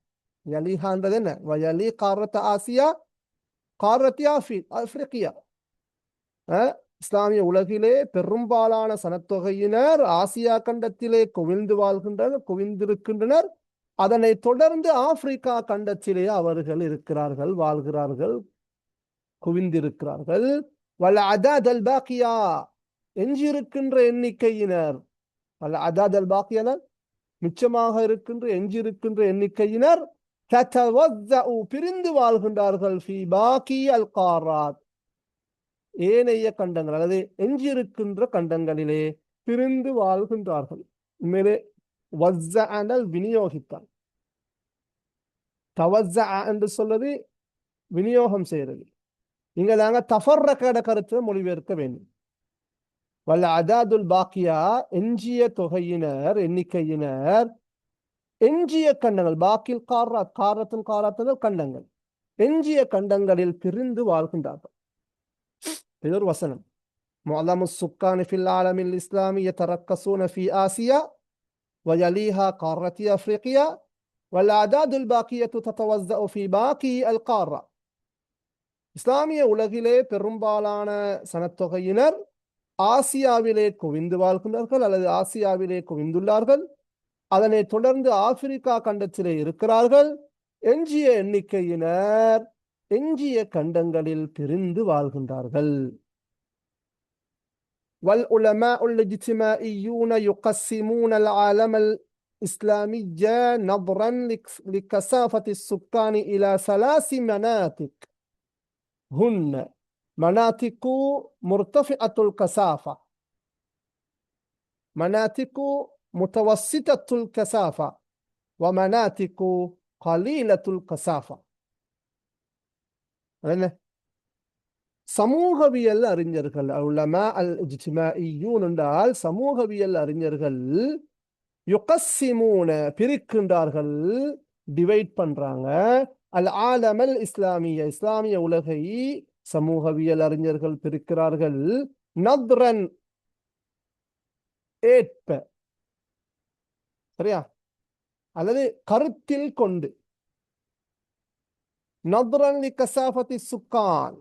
யலிஹான்றது என்ன? வயலி காரத் ஆசியா காரத்தி ஆப்பிரிக்கியா. இஸ்லாமிய உலகிலே பெரும்பாலான சனத்தொகையினர் ஆசியா கண்டத்திலே குவிந்திருக்கின்றனர். அதனைத் தொடர்ந்து ஆப்பிரிக்கா கண்டத்திலே அவர்கள் இருக்கிறார்கள், வாழ்கிறார்கள், குவிந்திருக்கிறார்கள். வல் அதாத் அல் பாக்கியா எஞ்சியிருக்கின்ற எண்ணிக்கையினர் அதாத் அல் பாக்கியனர் மிச்சமாக இருக்கின்ற எஞ்சியிருக்கின்ற எண்ணிக்கையினர் பிரிந்து வாழ்கின்றார்கள். ஃபி பாக்கி அல் காராத் ஏனைய கண்டங்கள் அல்லது எஞ்சியிருக்கின்ற கண்டங்களிலே பிரிந்து வாழ்கின்றார்கள். உண்மையிலே வஸ்ஸஅனல் விநியோகித்தார். தவஸ்ஸஅ என்று சொல்வது விநியோகம் செய்யறது. இங்க நாங்க தஃபர்ரக கருத்தை மொழிபெயர்க்க வேண்டும். வல் அதாதுல் பாக்கியா எஞ்சிய தொகையினர் எண்ணிக்கையினர் எஞ்சிய கண்டங்கள் பாக்கில் காரத்தில் கண்டங்கள் எஞ்சிய கண்டங்களில் பிரிந்து வாழ்கின்றார்கள். இது ஒரு வசனம். முஅல்லமு சுக்கானி ஃபில் ஆலமில் இஸ்லாமி யதரக்கஸூன ஃபி ஆசியா ويليها قارة أفريقيا والأعداد الباقية تتوزع في باقي القارة. இஸ்லாமிய உலகிலே பெரும்பாலான சனத்தொகையினர் ஆசியாவிலே குவிந்து வாழ்கின்றார்கள் அல்லது ஆசியாவிலே குவிந்துள்ளார்கள். அதனைத் தொடர்ந்து ஆப்பிரிக்கா கண்டத்திலே இருக்கிறார்கள். எஞ்சிய எண்ணிக்கையினர் எஞ்சிய கண்டங்களில் பிரிந்து வாழ்கின்றார்கள். والعلماء الاجتماعيون يقسمون العالم الإسلامي نظرا لكثافة السكان إلى 3 مناطق هن مناطق مرتفعة الكثافة، مناطق متوسطة الكثافة، ومناطق قليلة الكثافة. சமூகவியல் அறிஞர்கள் உலமா அல் இஜ்திமாஇய்யூன் என்றால் சமூகவியல் அறிஞர்கள் யுகஸ்ஸிமூன பிரிக்கின்றார்கள், டிவைட் பண்றாங்க. அல் ஆலமல் இஸ்லாமிய இஸ்லாமிய உலகை சமூகவியல் அறிஞர்கள் பிரிக்கிறார்கள். நத்ரன் ஏற்ப, சரியா, அல்லது கருத்தில் கொண்டு. நத்ரன் லிகஸாஃபத்தி சுக்கான்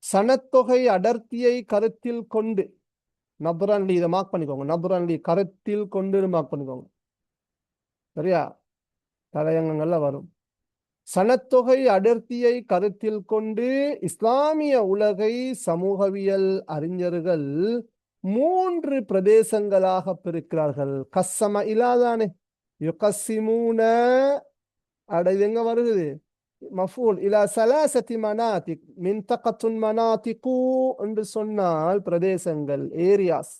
சனத்தொகை அடர்த்தியை கருத்தில் கொண்டு. நபுரன்லி இதை மார்க் பண்ணிக்கோங்க. நபுரன்லி கருத்தில் கொண்டு மார்க் பண்ணிக்கோங்க, சரியா? தலையங்கங்கள்ல வரும். சனத்தொகை அடர்த்தியை கருத்தில் கொண்டு இஸ்லாமிய உலகை சமூகவியல் அறிஞர்கள் 3 பிரதேசங்களாக பிரிக்கிறார்கள். கஸ்ஸம இலாதானே யுகஸ்ஸிமூன இது எங்க வருகிறது? மஃபூல் இலா சலாசத்தி மனாத்திக் மின்தகத்துன் மனாத்திகு என்று சொன்னால் பிரதேசங்கள், ஏரியாஸ்.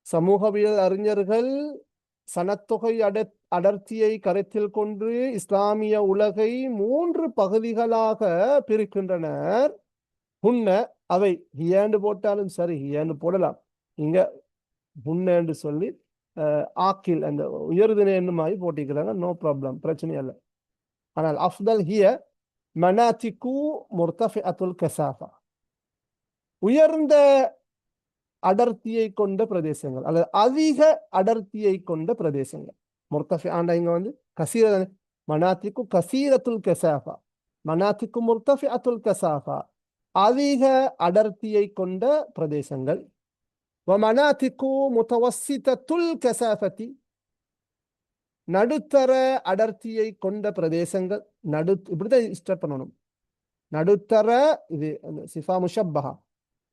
சமூகவியல் அறிஞர்கள் சனத்தொகை அடர்த்தியை கருத்தில் கொண்டு இஸ்லாமிய உலகை 3 பகுதிகளாக பிரிக்கின்றனர். புன்ன அவை ஹியாண்டு போட்டாலும் சரி, ஹியாண்டு போடலாம். இங்க புன்னு சொல்லி ஆக்கில் அந்த உயர்தினை என்னமாய் போட்டிக்கிறாங்க, நோ ப்ராப்ளம், பிரச்சனை இல்லை. ஆனால் அஃதல் ஹிய மனாத்திகு முர்தஃபிஅத்துல் கஸாஃபா, உயர்ந்த அடர்த்தியை கொண்ட பிரதேசங்கள் அல்லது அதிக அடர்த்தியை கொண்ட பிரதேசங்கள். முர்தஃபி ஆண்டா இங்க வந்து கசீர, மனாத்திகு கசீரத்துல் கஸாஃபா, மனாத்திகு முர்தஃபிஅத்துல் கஸாஃபா, அதிக அடர்த்தியை கொண்ட பிரதேசங்கள். வமனாதிகு முத்தவஸ்ஸிதத்துல் கஸாஃபதி, நடுத்தர அடர்த்தியை கொண்ட பிரதேசங்கள். இப்படிதான் ஸ்டார்ட் பண்ணணும். நடுத்தர, இது சிஃபா முஷப்பஹா,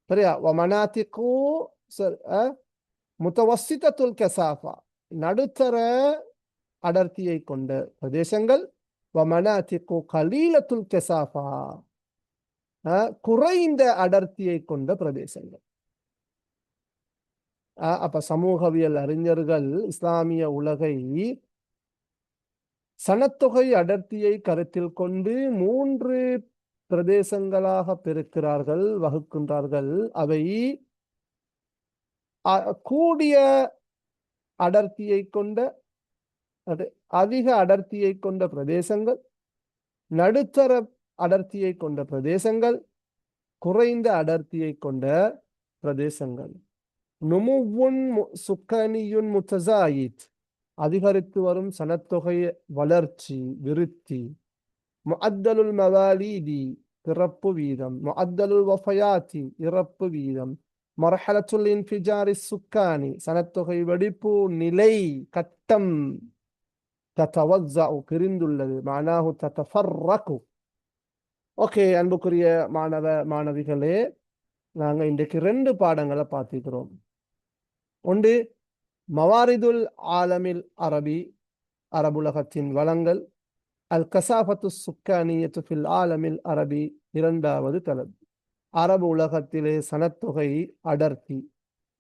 சரியா? வமனாதிகு முத்தவஸ்ஸிதத்துல் கஸாஃபா, நடுத்தர அடர்த்தியை கொண்ட பிரதேசங்கள். வமனாதிகு கலீலத்துல் கஸாஃபா, குறைந்த அடர்த்தியை கொண்ட பிரதேசங்கள். அப்ப சமூகவியல் அறிஞர்கள் இஸ்லாமிய உலகை சனத்தொகை அடர்த்தியை கருத்தில் கொண்டு 3 பிரதேசங்களாக பெருக்கிறார்கள், வகுக்கின்றார்கள். அவை கூடிய அடர்த்தியை கொண்ட, அதிக அடர்த்தியை கொண்ட பிரதேசங்கள், நடுத்தர அடர்த்தியை கொண்ட பிரதேசங்கள், குறைந்த அடர்த்தியை கொண்ட பிரதேசங்கள். நுமுவுன் சுக்கனியுன் முத்தசாயித், அதிகரித்து வரும் சனத்தொகை வளர்ச்சி, விருத்தி. முஅத்தலுல் மவாலீதி, பிறப்பு வீதம். முஅத்தலுல் வஃபயாத்தி, இறப்பு வீதம். மர்ஹலத்துல் இன்ஃபிஜாரி சுக்கானி, சனத்தொகை வெடிப்பு நிலை, கட்டம். ததவஸ்ஸஉ, பிரிந்துள்ளது. மஅனாஹு ததஃபர்ரகு. ஓகே, அன்புக்குரிய மாணவ மாணவிகளே, நாங்கள் இன்றைக்கு 2 பாடங்களை பார்த்துக்கிறோம். ஒன்று, மவாரிதுல் ஆலமில் அரபி, அரபுலகத்தின் வளங்கள். அல் கசாஃபத்து சுக்கானியத்து ஃபில் ஆலமில் அரபி, 2வது தலப். அரபு உலகத்திலே சனத்தொகை அடர்த்தி.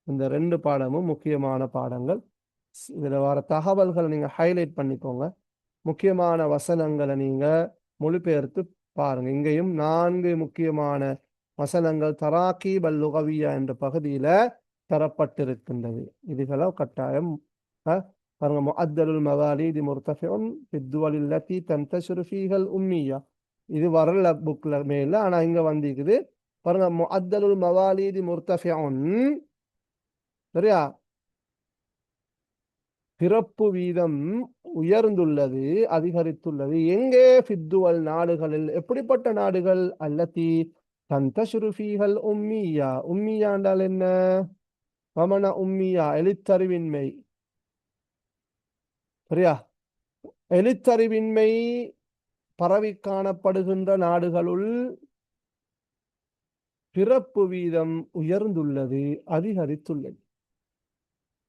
இந்த 2 பாடமும் முக்கியமான பாடங்கள். இதில் வர தகவல்களை நீங்கள் ஹைலைட் பண்ணிக்கோங்க. முக்கியமான வசனங்களை நீங்கள் மொழிபெயர்த்து பாருங்க. இங்கேயும் 4 முக்கியமான வசனங்கள் தராக்கீப் அல் லுகவியா என்ற பகுதியில தரப்பட்டிருக்கின்றது. இதுகளை கட்டாயம் பாருங்க. முஅத்தலுல் மவாலிதி முர்தஃபிஉன் ஃபித்துவல் அல்லதி தன்தஷிரு ஃபீஹல் உம்மியா, இது வரல புக்ல மேல, ஆனா இங்க வந்திருக்குது பாருங்க. முஅத்தலுல் மவாலிதி முர்தஃபிஉன், சரியா? பிறப்பு வீதம் உயர்ந்துள்ளது, அதிகரித்துள்ளது. எங்கே? ஃபித்துவல், நாடுகளில். எப்படிப்பட்ட நாடுகள்? அல்லதி தன்தஷிரு ஃபீஹல் உம்மியா, உம்மியா என்றால் என்ன? வமன உம்மியா, எழுத்தறிவின்மை, சரியா? எழுத்தறிவின்மை பரவி காணப்படுகின்ற நாடுகளுள் பிறப்பு வீதம் உயர்ந்துள்ளது, அதிகரித்துள்ளது.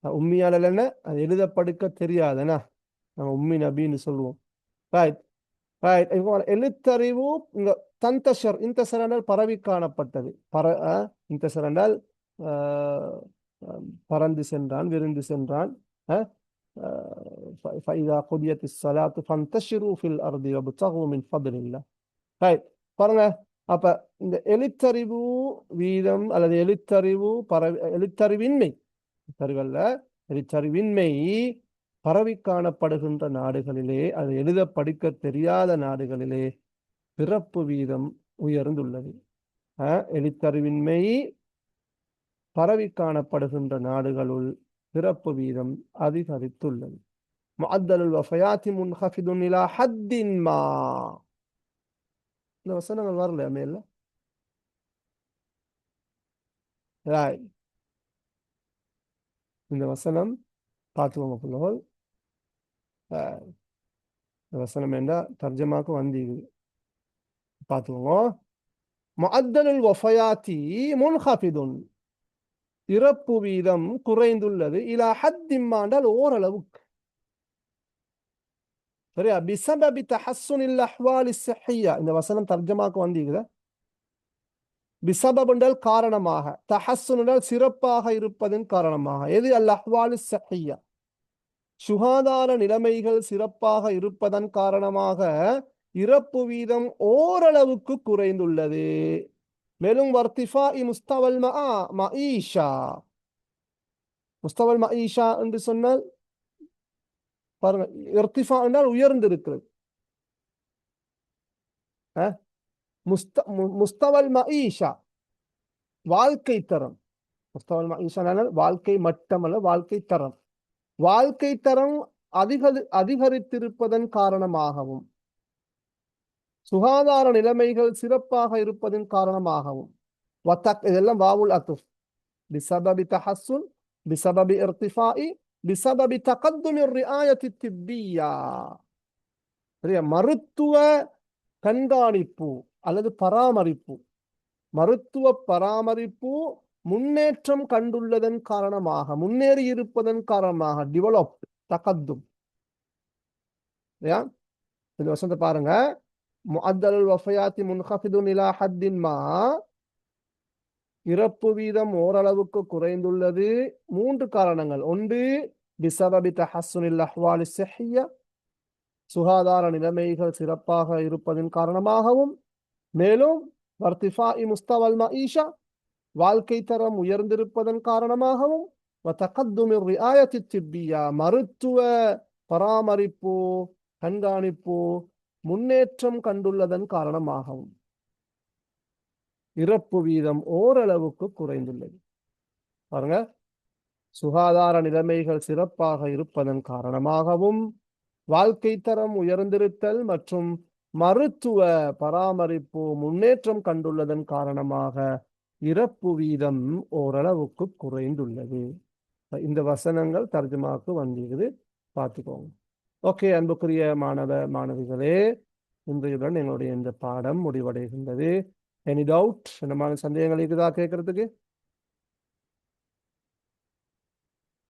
உம்மியால் என்ன? அது எழுத படுக்க தெரியாதுன்னா நம்ம உம்மி நபின்னு சொல்லுவோம். Right right. எழுத்தறிவு இங்க தந்தஷர், இன்தஷர் என்றால் பரவி காணப்பட்டது. இன்தஷர் என்றால் பறந்து சென்றான், விருந்து சென்றான். فإذا قضيت الصلاة فانتشروا في الأرض وابتغوا من فضل الله. ரைட், பாருங்க. அப்ப இந்த எழுத்தறிவு வீதம் அல்லது எழுத்தறிவின்மை, எழுத்தறிவின்மை பரவி காணப்படுகின்ற நாடுகளிலே, அது எழுத படிக்க தெரியாத நாடுகளிலே பிறப்பு வீதம் உயர்ந்துள்ளது. எழுத்தறிவின்மை பரவி காணப்படுகின்ற நாடுகளுள் பிறப்பு வீதம் அதிகரித்துள்ளது. முஅத்தலுல் வஃபயாத்தி முன்ஹஃபிதுன் இலா ஹத்தின் மா. இந்த வசனங்கள் வரல மேல. இந்த வசனம் பார்த்துக்கோங்க பிள்ளைகள். இந்த வசனம் என்ன தர்ஜமாக்கு வந்தீங்க பார்த்துக்கோங்க. முஅத்தலுல் வஃபயாத்தி முன்ஹஃபிதுன், இறப்பு வீதம் குறைந்துள்ளது. இலா ஹத்தின் மா என்றால் ஓரளவுக்கு, சரியா? பிஸபபி தஹஸ்ஸுனில் அஹ்வாலி ஸஹிய்யா, இந்த வசனம் தர்ஜமாக்கு வந்தீங்க. பிஸபப் என்றால் காரணமாக, தஹஸ்ஸுன் என்றால் சிறப்பாக இருப்பதன் காரணமாக. எது? அல் அஹ்வாலி ஸஹிய்யா, சுகாதார நிலைமைகள் சிறப்பாக இருப்பதன் காரணமாக இறப்பு வீதம் ஓரளவுக்கு குறைந்துள்ளது. மேலும் வர்த்திஃபாஇ முஸ்தவல் மஈஷா, முஸ்தவல் மஈஷா என்று சொன்னால் பாருங்க, இர்திஃபா என்றால் உயர்ந்திருக்கிறது. முஸ்தவல் மஈஷா, வாழ்க்கை தரம். முஸ்தவல் மஈஷா வாழ்க்கை மட்டம் அல்ல, வாழ்க்கை தரம். வாழ்க்கை தரம் அதிகரித்திருப்பதன் காரணமாகவும், சுகாதார நிலைமைகள் சிறப்பாக இருப்பதன் காரணமாகவும் இதெல்லாம் வாவுல் அத்துஃப் பிசபபி தஹஸ்ஸுன் பிசபபி இர்திஃபாஇ பிசபபி தகத்துமி ரிஆயத்தி திப்பியா. சரியா? மருத்துவ கண்காணிப்பு அல்லது பராமரிப்பு, மருத்துவ பராமரிப்பு முன்னேற்றம் கண்டுள்ளதன் காரணமாக, முன்னேறி இருப்பதன் காரணமாக, டெவலப் தகத்தும். இந்த வசனத்தை பாருங்க. முஅத்தலுல் வஃபயாத்தி முன்ஹஃபிதுன் இலா ஹத்தின் மா, இறப்பு வீதம் ஓரளவுக்கு குறைந்துள்ளது. 3 காரணங்கள். ஒன்று பிசபபி தஹஸ்ஸுனில் அஹ்வாலி ஸஹிய்யா, சுகாதார நிலைமைகள் சிறப்பாக இருப்பதன் காரணமாகவும், மேலும் வர்திஃபாஇ முஸ்தவல் மஈஷா, வாழ்க்கை தரம் உயர்ந்திருப்பதன் காரணமாகவும், வதகத்துமி ரிஆயத்தி திப்பியா, மருத்துவ பராமரிப்பு கண்காணிப்பு முன்னேற்றம் கண்டுள்ளதன் காரணமாகவும் இறப்பு வீதம் ஓரளவுக்கு குறைந்துள்ளது. பாருங்க, சுகாதார நிலைமைகள் சிறப்பாக இருப்பதன் காரணமாகவும், வாழ்க்கை தரம் உயர்ந்திருத்தல் மற்றும் மருத்துவ பராமரிப்பு முன்னேற்றம் கண்டுள்ளதன் காரணமாக இறப்பு வீதம் ஓரளவுக்கு குறைந்துள்ளது. இந்த வசனங்கள் தர்ஜுமாக்கு வந்திருக்குது, பார்த்துக்கோங்க. ஓகே, அன்புக்குரிய மாணவ மாணவிகளே, இன்றையுடன் எங்களுடைய இந்த பாடம் முடிவடைகின்றது. எனி டவுட், என்னமான சந்தேகங்கள் இருக்குதா கேட்கறதுக்கு?